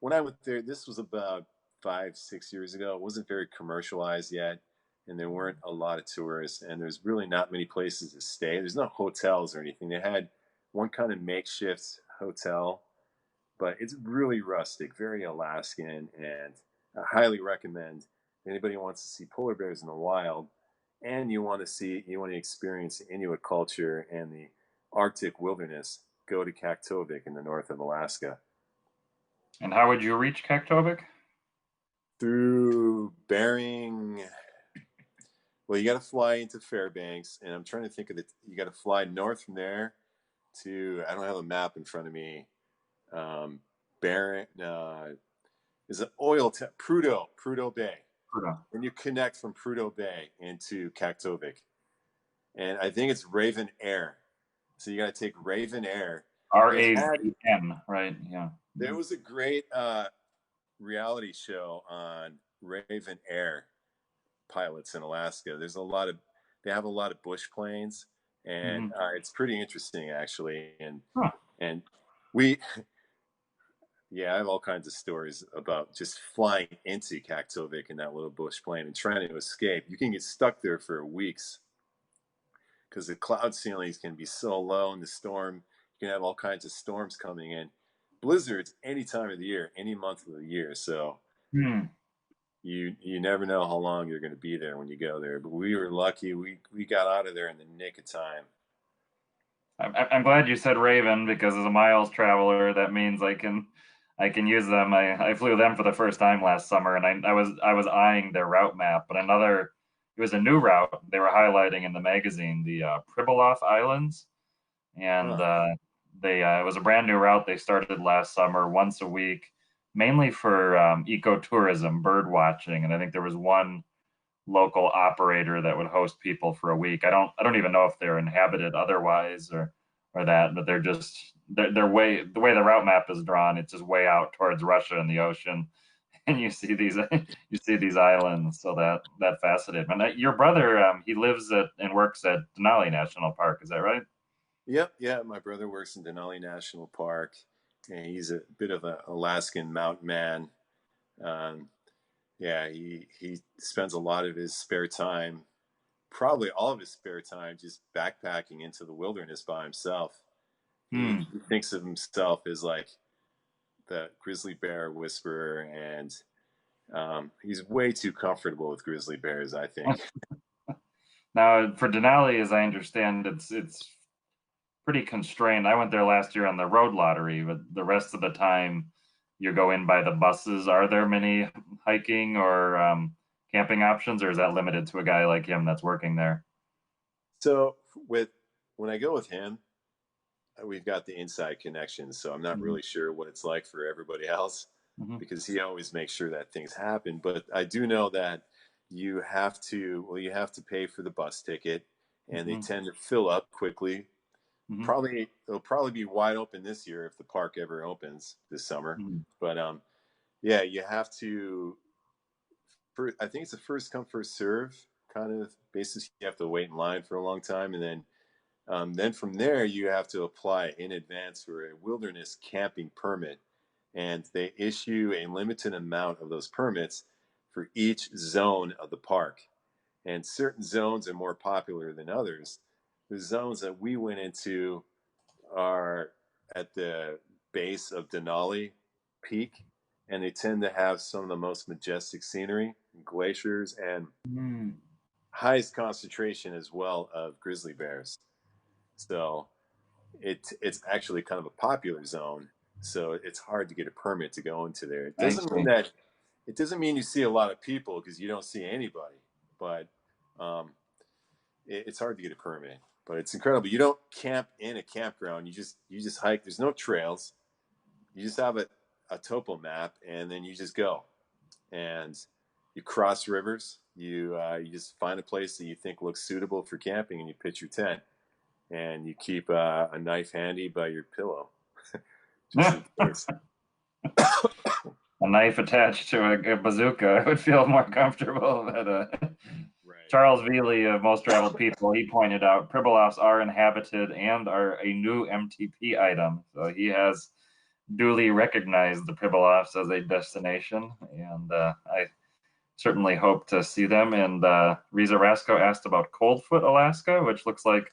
When I went there, this was about 5, 6 years ago. It wasn't very commercialized yet, and there weren't a lot of tourists, and there's really not many places to stay. There's no hotels or anything. They had one kind of makeshift hotel, but it's really rustic, very Alaskan, and I highly recommend anybody who wants to see polar bears in the wild, and you want to experience the Inuit culture and the Arctic wilderness. Go to Kaktovik in the north of Alaska. And how would you reach Kaktovik? Through Bering, well, you got to fly into Fairbanks, and I'm trying to think of it. You got to fly north from there to. I don't have a map in front of me. Bering is an Prudhoe Bay, Prudhoe. and you connect from Prudhoe Bay into Kaktovik, and I think it's Raven Air. So you got to take Raven Air. They had Raven, right? Yeah. there was a great reality show on Raven Air pilots in Alaska. They have a lot of bush planes, and Mm-hmm. it's pretty interesting actually. Huh. And we, yeah, I have all kinds of stories about just flying into Kaktovik in that little bush plane and trying to escape. You can get stuck there for weeks because the cloud ceilings can be so low in the storm. You can have all kinds of storms coming in, blizzards any time of the year, any month of the year. So Hmm. you never know how long you're going to be there when you go there. But we were lucky; we got out of there in the nick of time. I'm glad you said Raven because as a miles traveler, that means I can use them. I flew them for the first time last summer, and I was eyeing their route map, but it was a new route they were highlighting in the magazine, the Pribilof Islands, and Huh. they it was a brand new route they started last summer, once a week, mainly for ecotourism, bird watching, and I think there was one local operator that would host people for a week. I don't even know if they're inhabited otherwise or that, but they're way the way the route map is drawn, it's just way out towards Russia and the ocean, and you see these islands. So that fascinated me. Your brother, he lives at and works at Denali National Park. Is that right? Yep. Yeah. My brother works in Denali National Park, and he's a bit of an Alaskan mountain man. Um, yeah, he spends a lot of his spare time, probably all of his spare time, just backpacking into the wilderness by himself. He, Hmm. he thinks of himself as like the grizzly bear whisperer, and he's way too comfortable with grizzly bears, I think. Now for Denali, as I understand, it's pretty constrained. I went there last year on the road lottery, but the rest of the time you go in by the buses. Are there many hiking or camping options, or is that limited to a guy like him that's working there? So with when I go with him, we've got the inside connection, so I'm not Mhm. really sure what it's like for everybody else Mhm. because he always makes sure that things happen. But I do know that you have to pay for the bus ticket, and they Mhm. tend to fill up quickly. Mhm. Probably it'll probably be wide open this year if the park ever opens this summer. Mhm. But yeah, you have to. I think it's a first come first serve kind of basis. You have to wait in line for a long time, and then from there you have to apply in advance for a wilderness camping permit, and they issue a limited amount of those permits for each zone of the park. And certain zones are more popular than others. The zones that we went into are at the base of Denali, peak, and they tend to have some of the most majestic scenery, glaciers, and Mm, highest concentration as well of grizzly bears. So it's actually kind of a popular zone. So it's hard to get a permit to go into there. I see. It doesn't mean you see a lot of people because you don't see anybody, but um, it's hard to get a permit. But it's incredible. You don't camp in a campground. You just hike. There's no trails. You just have a topo map, and then you just go and you cross rivers. You just find a place that you think looks suitable for camping, and you pitch your tent, and you keep a knife handy by your pillow, just in A case. knife attached to a bazooka, I would feel more comfortable. But Right. Charles Veely of Most Traveled People, he pointed out Pribilofs are inhabited and are a new MTP item. So he has duly recognized the Pribilofs as a destination, and I certainly hope to see them. And Riza Rasco asked about Coldfoot, Alaska, which looks like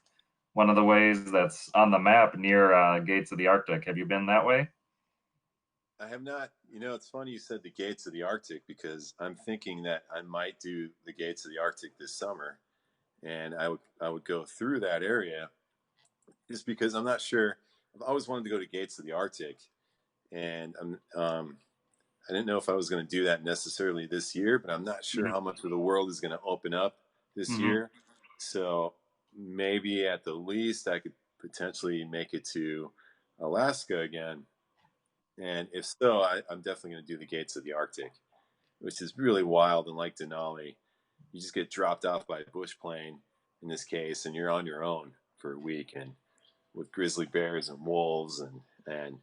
one of the ways that's on the map near Gates of the Arctic. Have you been that way? I have not. It's funny you said the gates of the Arctic because I'm thinking that I might do the gates of the Arctic this summer, and I would go through that area just because I'm not sure. I've always wanted to go to Gates of the Arctic, and I didn't know if I was going to do that necessarily this year, but I'm not sure Mm-hmm. how much of the world is going to open up this Mm-hmm. year. So maybe at the least I could potentially make it to Alaska again. And if so, I'm definitely going to do the Gates of the Arctic, which is really wild. And like Denali, you just get dropped off by a bush plane in this case, and you're on your own for a week, and with grizzly bears and wolves and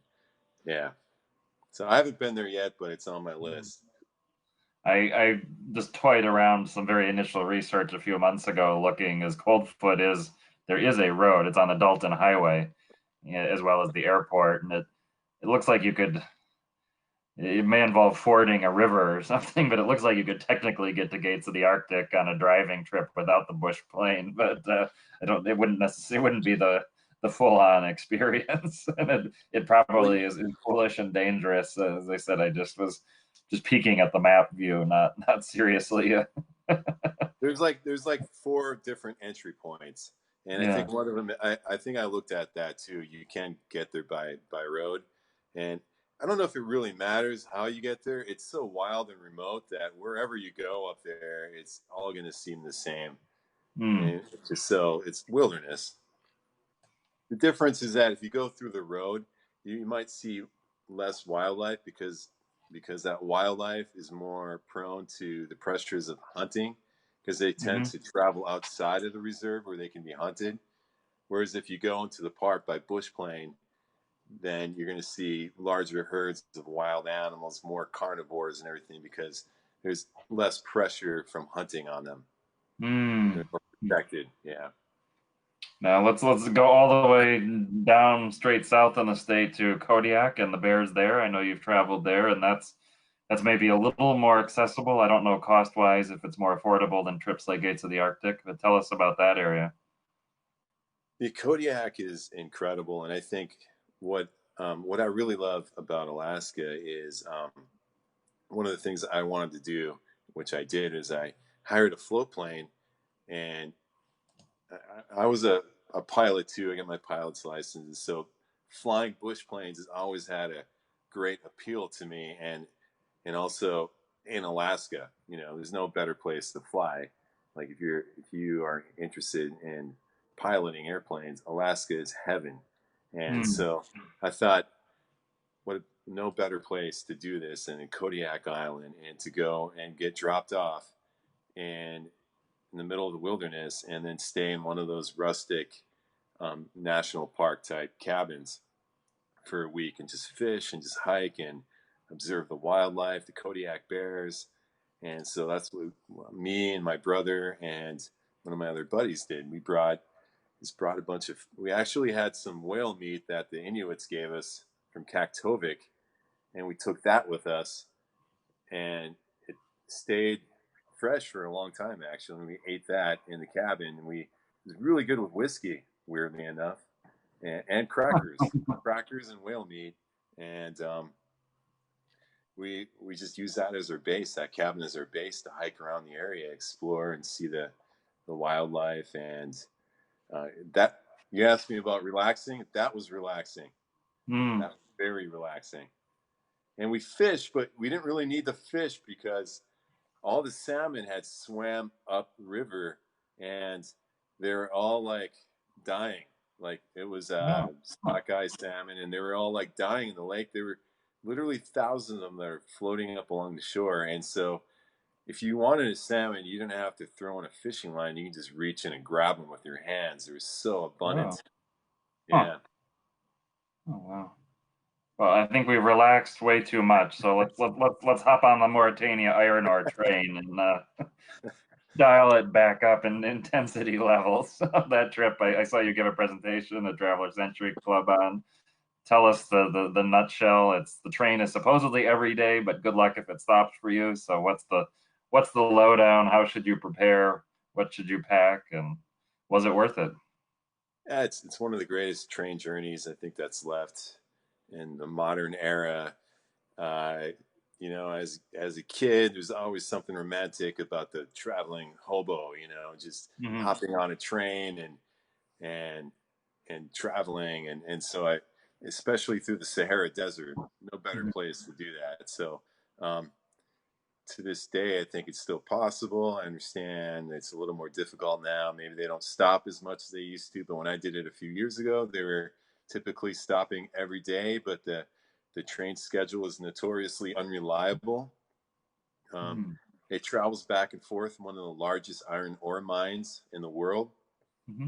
yeah. So I haven't been there yet, but it's on my list. I just toyed around some very initial research a few months ago looking as Coldfoot is there is a road. It's on the Dalton Highway, yeah, as well as the airport, and it looks like you could. It may involve fording a river or something, but it looks like you could technically get to Gates of the Arctic on a driving trip without the bush plane. But I don't. It wouldn't necessarily. It wouldn't be the full on experience, and it Well, probably is foolish and dangerous. As I said, I just was just peeking at the map view, not seriously. there's like four different entry points, and I Yeah. think one of them. I think I looked at that too. You can get there by road, and I don't know if it really matters how you get there. It's so wild and remote that wherever you go up there, it's all going to seem the same, Hmm. and it's wilderness. The difference is that if you go through the road, you might see less wildlife because that wildlife is more prone to the pressures of hunting because they tend Hmm. to travel outside of the reserve where they can be hunted. Whereas if you go into the park by bush plane, then you're going to see larger herds of wild animals, more carnivores and everything because there's less pressure from hunting on them. They're Hmm. more protected. Yeah. Now let's go all the way down straight south in the state to Kodiak and the bears there. I know you've traveled there, and that's maybe a little more accessible. I don't know cost wise if it's more affordable than trips like Gates of the Arctic, but tell us about that area. The Kodiak is incredible, and I think what what I really love about Alaska is one of the things I wanted to do, which I did, is I hired a float plane, and I was a pilot too. I got my pilot's license, so flying bush planes has always had a great appeal to me, and also in Alaska, there's no better place to fly. Like if you are interested in piloting airplanes, Alaska is heaven. And Hmm. so I thought, no better place to do this than in Kodiak Island and to go and get dropped off and in the middle of the wilderness and then stay in one of those rustic national park type cabins for a week and just fish and just hike and observe the wildlife, the Kodiak bears. And so that's what me and my brother and one of my other buddies did. We brought a bunch of. We actually had some whale meat that the Inuits gave us from Kaktovik, and we took that with us, and it stayed fresh for a long time. Actually, and we ate that in the cabin, and it was really good with whiskey. Weirdly enough, and crackers and whale meat, and we just use that as our base, that cabin as our base to hike around the area, explore, and see the wildlife. And that you asked me about relaxing. That was relaxing. That Mm. was very relaxing. And we fished, but we didn't really need the fish because all the salmon had swam up river, and they're all like dying. Like it was Oh. Huh. sockeye salmon, and they were all like dying in the lake. There were literally thousands of them that are floating up along the shore. And so if you wanted a salmon, you didn't have to throw in a fishing line. You can just reach in and grab them with your hands. They were so Oh. abundant. Huh. Yeah. Oh, wow. Well, I think we've relaxed way too much. So let's hop on the Mauritania iron ore train and dial it back up in intensity levels. That trip, I saw you give a presentation at Traveler Century Club on. Tell us the nutshell. It's the train is supposedly every day, but good luck if it stops for you. So what's the lowdown? How should you prepare? What should you pack? And was it worth it? Yeah, it's one of the greatest train journeys I think that's left in the modern era. Uh, as a kid, there's always something romantic about the traveling hobo. Just Mm-hmm. hopping on a train and and traveling, and so especially through the Sahara Desert, no better Mm-hmm. place to do that. So um, to this day, I think it's still possible. I understand it's a little more difficult now. Maybe they don't stop as much as they used to, but when I did it a few years ago, they were typically stopping every day, but the train schedule is notoriously unreliable. Um, Mm-hmm. it travels back and forth from one of the largest iron ore mines in the world Mm-hmm.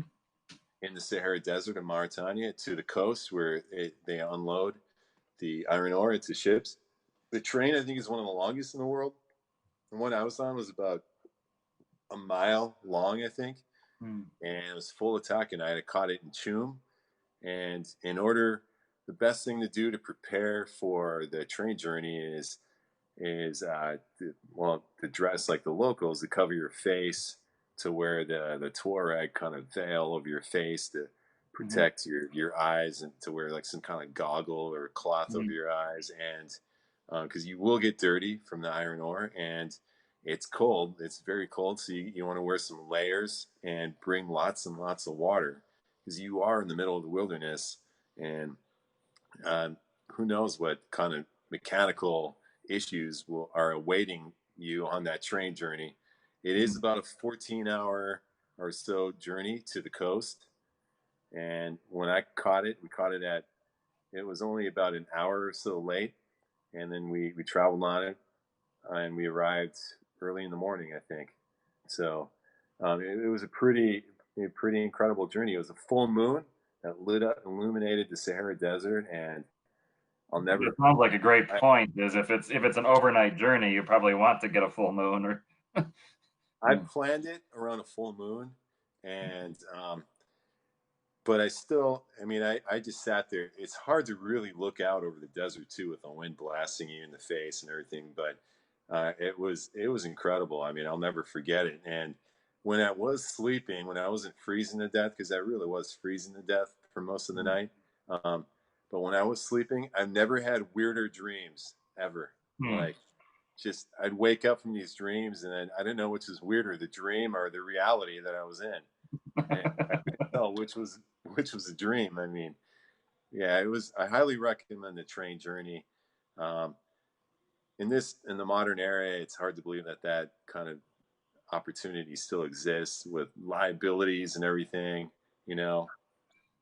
in the Sahara Desert of Mauritania to the coast where they unload the iron ore into ships. The train, I think, is one of the longest in the world. The one I was on was about a mile long, I think, Mm-hmm. and it was full of taconite. I caught it in Chum, and in order, the best thing to do to prepare for the train journey is to dress like the locals, to cover your face, to wear the Tuareg kind of veil over your face to Mm-hmm. protect your eyes, and to wear like some kind of goggle or cloth over your eyes, and because you will get dirty from the iron ore, and it's cold, it's very cold, so you want to wear some layers and bring lots and lots of water because you are in the middle of the wilderness. And um, who knows what kind of mechanical issues are awaiting you on that train journey. It is Mm-hmm. about a 14-hour or so journey to the coast. And when I caught it, we caught it it was only about an hour or so late. And then we traveled on it and we arrived early in the morning, I think. So it was a pretty incredible journey. It was a full moon that lit up, illuminated the Sahara Desert, and I'll That never. sounds like a great I, point. Is if it's an overnight journey, you probably want to get a full moon or. I planned it around a full moon, and but I mean, I just sat there. It's hard to really look out over the desert too with the wind blasting you in the face and everything. But it was incredible. I mean, I'll never forget it. And when I was sleeping, when I wasn't freezing to death, because I really was freezing to death for most of the night. Um, but when I was sleeping, I've never had weirder dreams ever. Hmm. Like, just I'd wake up from these dreams, and then I didn't know which was weirder, the dream or the reality that I was in, and I couldn't tell which was a dream. I mean, yeah, it was. I highly recommend the train journey. Um, in the modern era, it's hard to believe that kind of opportunity still exists with liabilities and everything. You know,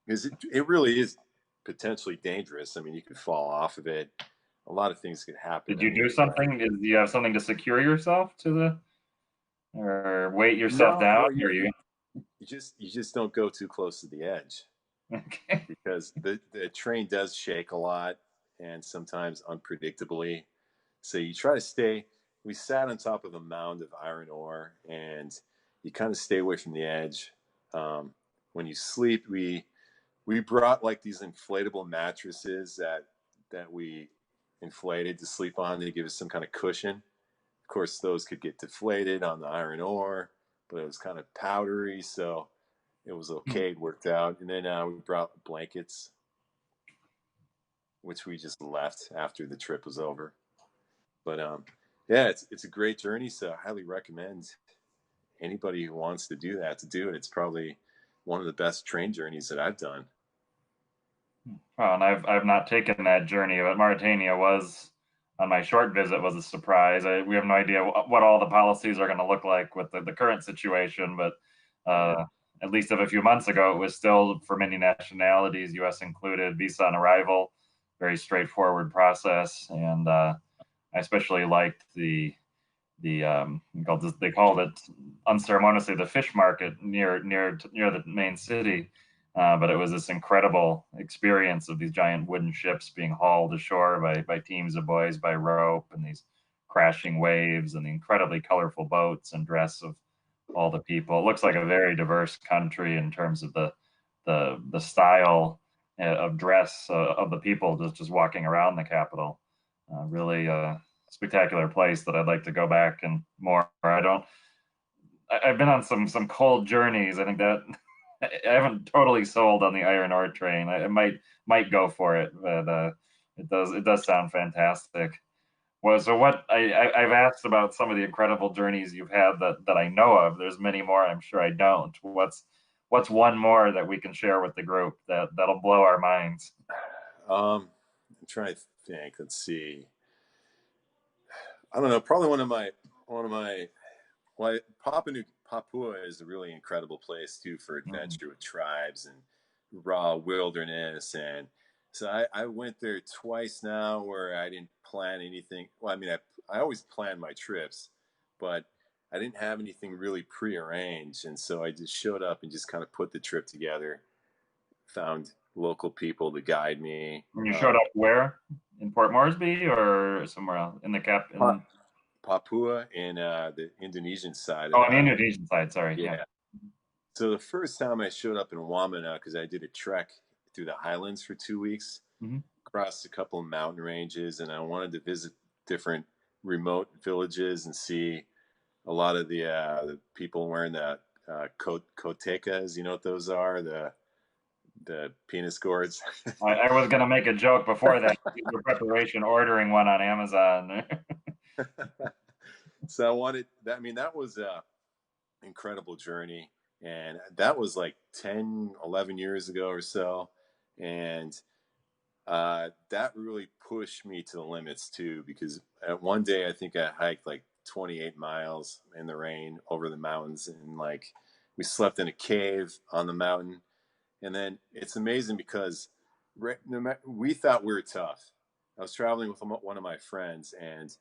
because it really is potentially dangerous. I mean, you could fall off of it. A lot of things could happen. Did I you do mean, something? Do you have something to secure yourself to the, or weight yourself no, down? no, Or you? you just don't go too close to the edge Okay. because the train does shake a lot and sometimes unpredictably. So you try to stay. We sat on top of a mound of iron ore, and you kind of stay away from the edge. Um, when you sleep, we brought like these inflatable mattresses that we inflated to sleep on to give us some kind of cushion. Of course, those could get deflated on the iron ore, but it was kind of powdery, so it was Hmm. okay. It worked out. And then we brought blankets, which we just left after the trip was over. But yeah, it's a great journey. So I highly recommend anybody who wants to do that to do it. It's probably one of the best train journeys that I've done. Well, and I've not taken that journey, but Mauritania was on my short visit was a surprise. We have no idea what all the policies are going to look like with the current situation, but Yeah. at least of a few months ago, it was still for many nationalities, U.S. included, visa on arrival, very straightforward process, and I especially liked they called it unceremoniously the fish market near the main city. But it was this incredible experience of these giant wooden ships being hauled ashore by teams of boys by rope, and these crashing waves and the incredibly colorful boats and dress of all the people. It looks like a very diverse country in terms of the style of dress of the people just walking around the capital. Really spectacular place that I'd like to go back and more. I don't. I've been on some cold journeys. I think that I haven't totally sold on the iron ore train. I might go for it, but it does sound fantastic. Well, so I've asked about some of the incredible journeys you've had that I know of. There's many more. I'm sure I don't. What's one more that we can share with the group that'll blow our minds? I'm trying to think. Let's see. I don't know. Probably one of my well, Papua is a really incredible place too for Mm, adventure with tribes and raw wilderness. And so I went there twice now where I didn't plan anything. Well, I mean, I always plan my trips, but I didn't have anything really prearranged. And so I just showed up and just kind of put the trip together, found local people to guide me. and you showed up where? In Port Moresby or somewhere else in the cap in Papua and the Indonesian side of on the Indonesian side, sorry. Yeah. yeah. So the first time I showed up in Wamena, because I did a trek through the highlands for 2 weeks, Hmm. crossed a couple of mountain ranges, and I wanted to visit different remote villages and see a lot of the people wearing the kotekas. You know what those are? The penis gourds. I was gonna make a joke before that. Your preparation ordering one on Amazon. So I wanted that. I mean, that was a incredible journey, and that was like 10, 11 years ago or so, and that really pushed me to the limits too. Because at one day I think I hiked like 28 miles in the rain over the mountains, and like we slept in a cave on the mountain. And then it's amazing because we thought we were tough. I was traveling with one of my friends and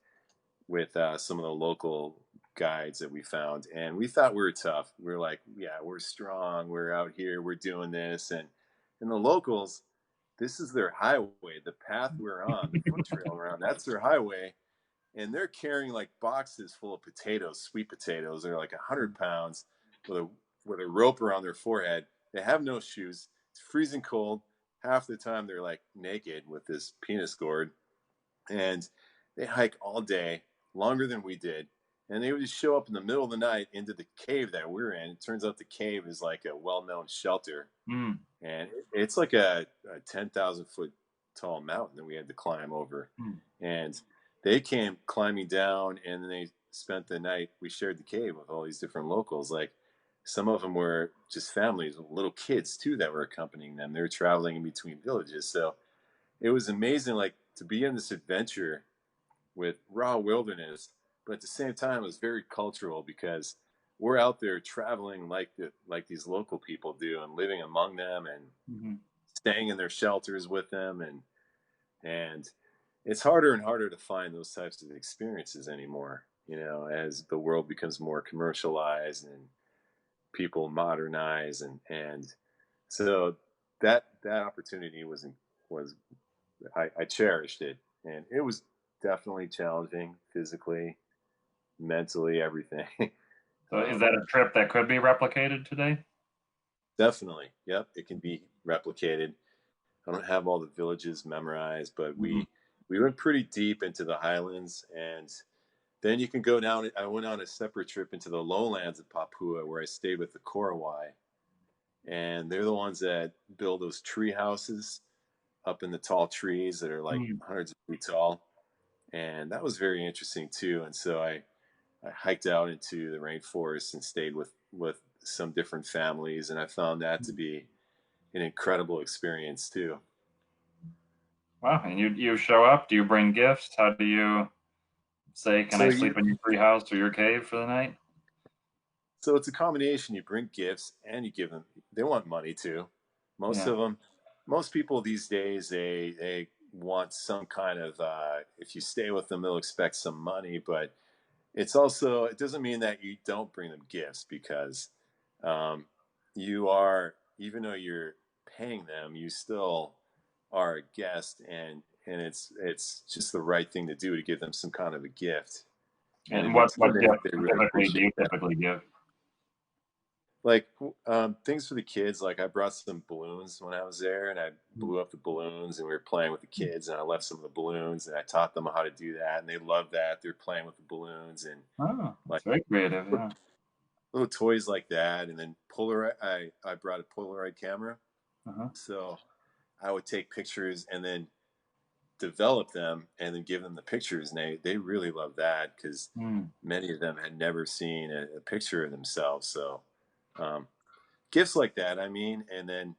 with some of the local guides that we found, and we thought we were tough. We were like, yeah, we're strong. We're out here. We're doing this, and the locals, this is their highway. The path we're on, the foot trail we're on, that's their highway, and they're carrying like boxes full of potatoes, sweet potatoes. They're like 100 pounds with a rope around their forehead. They have no shoes. It's freezing cold. Half the time they're like naked with this penis gourd, and they hike all day, longer than we did. And they would just show up in the middle of the night into the cave that we're in. It turns out the cave is like a well-known shelter, Mm, and it's like a 10,000 foot tall mountain that we had to climb over. mm. And they came climbing down, and then they spent the night. We shared the cave with all these different locals. Like some of them were just families, little kids too, that were accompanying them. They were traveling in between villages, so it was amazing, like to be in this adventure with raw wilderness, but at the same time, it was very cultural because we're out there traveling like these local people do and living among them and Mhm. staying in their shelters with them, and it's harder and harder to find those types of experiences anymore. You know, as the world becomes more commercialized and people modernize, and so that opportunity was I cherished it, and it was definitely challenging physically, mentally, everything. So is um, that a trip that could be replicated today? Definitely, yep, it can be replicated. I don't have all the villages memorized, but Mhm. we went pretty deep into the highlands, and then you can go down. I went on a separate trip into the lowlands of Papua, where I stayed with the Korowai, and they're the ones that build those tree houses up in the tall trees that are like Mm. hundreds of feet tall. and that was very interesting too. And so I hiked out into the rainforest and stayed with some different families, and I found that to be an incredible experience too. Wow. And you show up, do you bring gifts? How do you say, can So I you sleep in your tree house or your cave for the night? so it's a combination. You bring gifts and you give them. They want money too. Most Yeah. of them, most people these days, they want some kind of. If you stay with them, they'll expect some money, but it's also it doesn't mean that you don't bring them gifts because um, you are even though you're paying them, you still are a guest, and it's just the right thing to do to give them some kind of a gift, and And in what return gift they really typically do appreciate you that. typically give? Like things for the kids. Like I brought some balloons when I was there, and I blew up the balloons, and we were playing with the kids, and I left some of the balloons, and I taught them how to do that, and they loved that. They're playing with the balloons and Oh, like that's very creative. Yeah. little toys like that. And then Polaroid. I brought a Polaroid camera, Uh-huh. so I would take pictures and then develop them, and then give them the pictures, and they really loved that because Hmm. many of them had never seen a picture of themselves. So. Um, Gifts like that. I mean, and then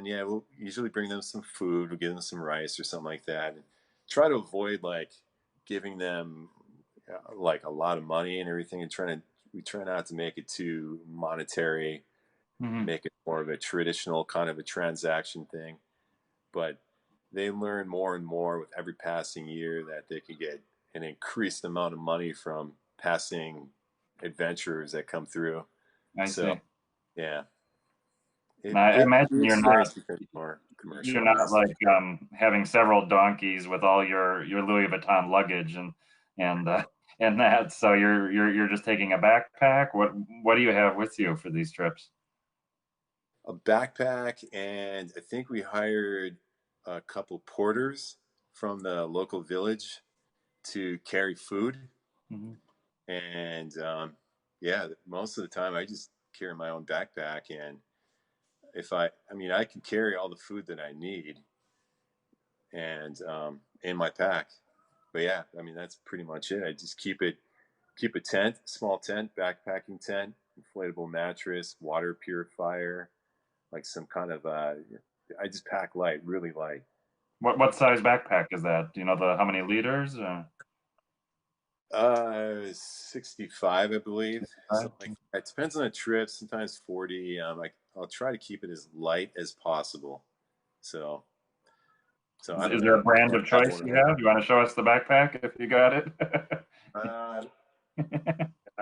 yeah, we'll usually bring them some food. We'll give them some rice or something like that, and try to avoid like giving them like a lot of money and everything. And we try not to make it too monetary. Hmm. Make it more of a traditional kind of a transaction thing. But they learn more and more with every passing year that they can get an increased amount of money from passing adventurers that come through. I So see. yeah, And I the imagine experience becomes more you're not commercialized. like having several donkeys with all your Louis Vuitton luggage and and that. So you're just taking a backpack. What do you have with you for these trips? A backpack, and I think we hired a couple porters from the local village to carry food. Hmm. And yeah, most of the time I just carry my own backpack. And if I mean, I can carry all the food that I need and in my pack. But yeah, I mean, that's pretty much it. I just keep a tent, small tent, backpacking tent, inflatable mattress, water purifier, like some kind of I just pack light, really light. What size backpack is that? Do you know the how many liters? 65, I believe, Five? something like that. It depends on the trip. Sometimes 40. I'll try to keep it as light as possible. So, so I don't Is there a know. I brand don't of have choice one of you those. have? You want to show us the backpack if you got it? Uh,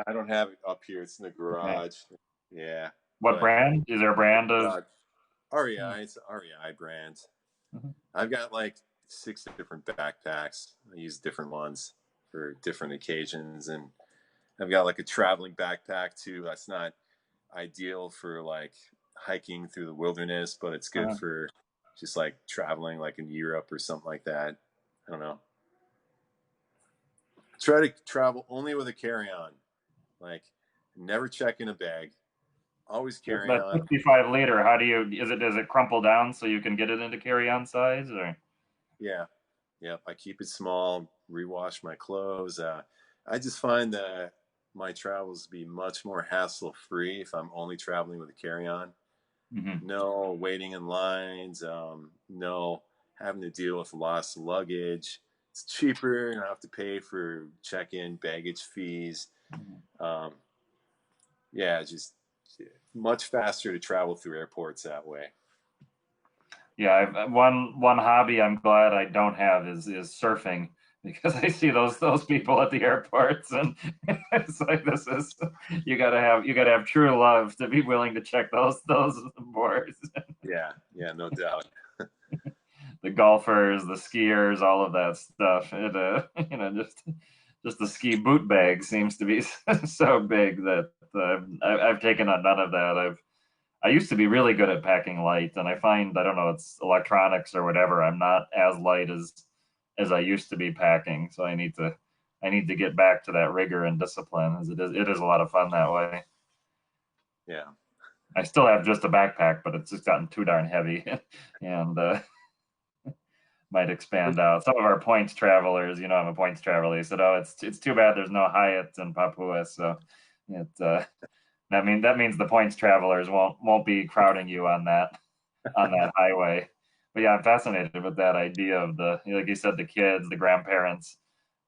I don't have it up here. It's in the Okay. garage. Yeah, What but brand? Is there a brand of? REI. It's an REI brand. Mhm. I've got like 6 different backpacks. I use different ones for different occasions, and I've got like a traveling backpack too. That's not ideal for like hiking through the wilderness, but it's good Uh, for just like traveling like in Europe or something like that. I don't know. Try to travel only with a carry-on. Like never check in a bag. Always carry that on. 65 liter, how do you, does it crumple down so you can get it into carry-on size or? Yeah. Yeah. I keep it small, rewash my clothes. I just find that my travels be much more hassle free if I'm only traveling with a carry-on. Mhm. No waiting in lines, no having to deal with lost luggage. It's cheaper. You don't have to pay for check-in baggage fees. Mhm. Um, yeah, just much faster to travel through airports that way. Yeah, one hobby I'm glad I don't have is surfing because I see those people at the airports and it's like this is you gotta have true love to be willing to check those boards. Yeah, yeah, no doubt. The golfers, the skiers, all of that stuff. It just the ski boot bag seems to be so big that I've taken on none of that. I used to be really good at packing light, and I find I don't know it's electronics or whatever. I'm not as light as I used to be packing, so I need to get back to that rigor and discipline. As it is a lot of fun that way. Yeah, I still have just a backpack, but it's just gotten too darn heavy, and might expand out. Some of our points travelers, I'm a points traveler. They said, "Oh, it's too bad there's no Hyatt in Papua." So it that means the points travelers won't be crowding you on that highway. But yeah, I'm fascinated with that idea of like you said, the kids, the grandparents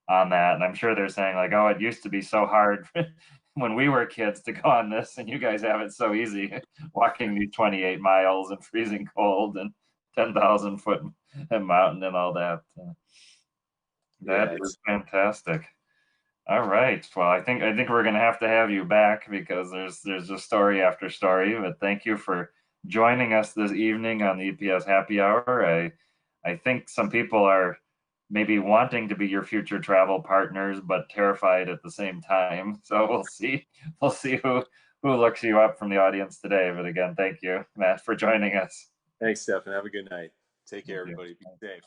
on that, and I'm sure they're saying like, "Oh, it used to be so hard when we were kids to go on this, and you guys have it so easy, walking these 28 miles in freezing cold and 10,000 foot mountain and all that." That Yeah, is fantastic. All right. Well, I think we're gonna have to have you back because there's just story after story. But thank you for joining us this evening on the EPS Happy Hour. I think some people are maybe wanting to be your future travel partners, but terrified at the same time. So we'll see. We'll see who looks you up from the audience today. But again, thank you, Matt, for joining us. thanks, Steph, and have a good night. Take care, Thank you. everybody. Be safe.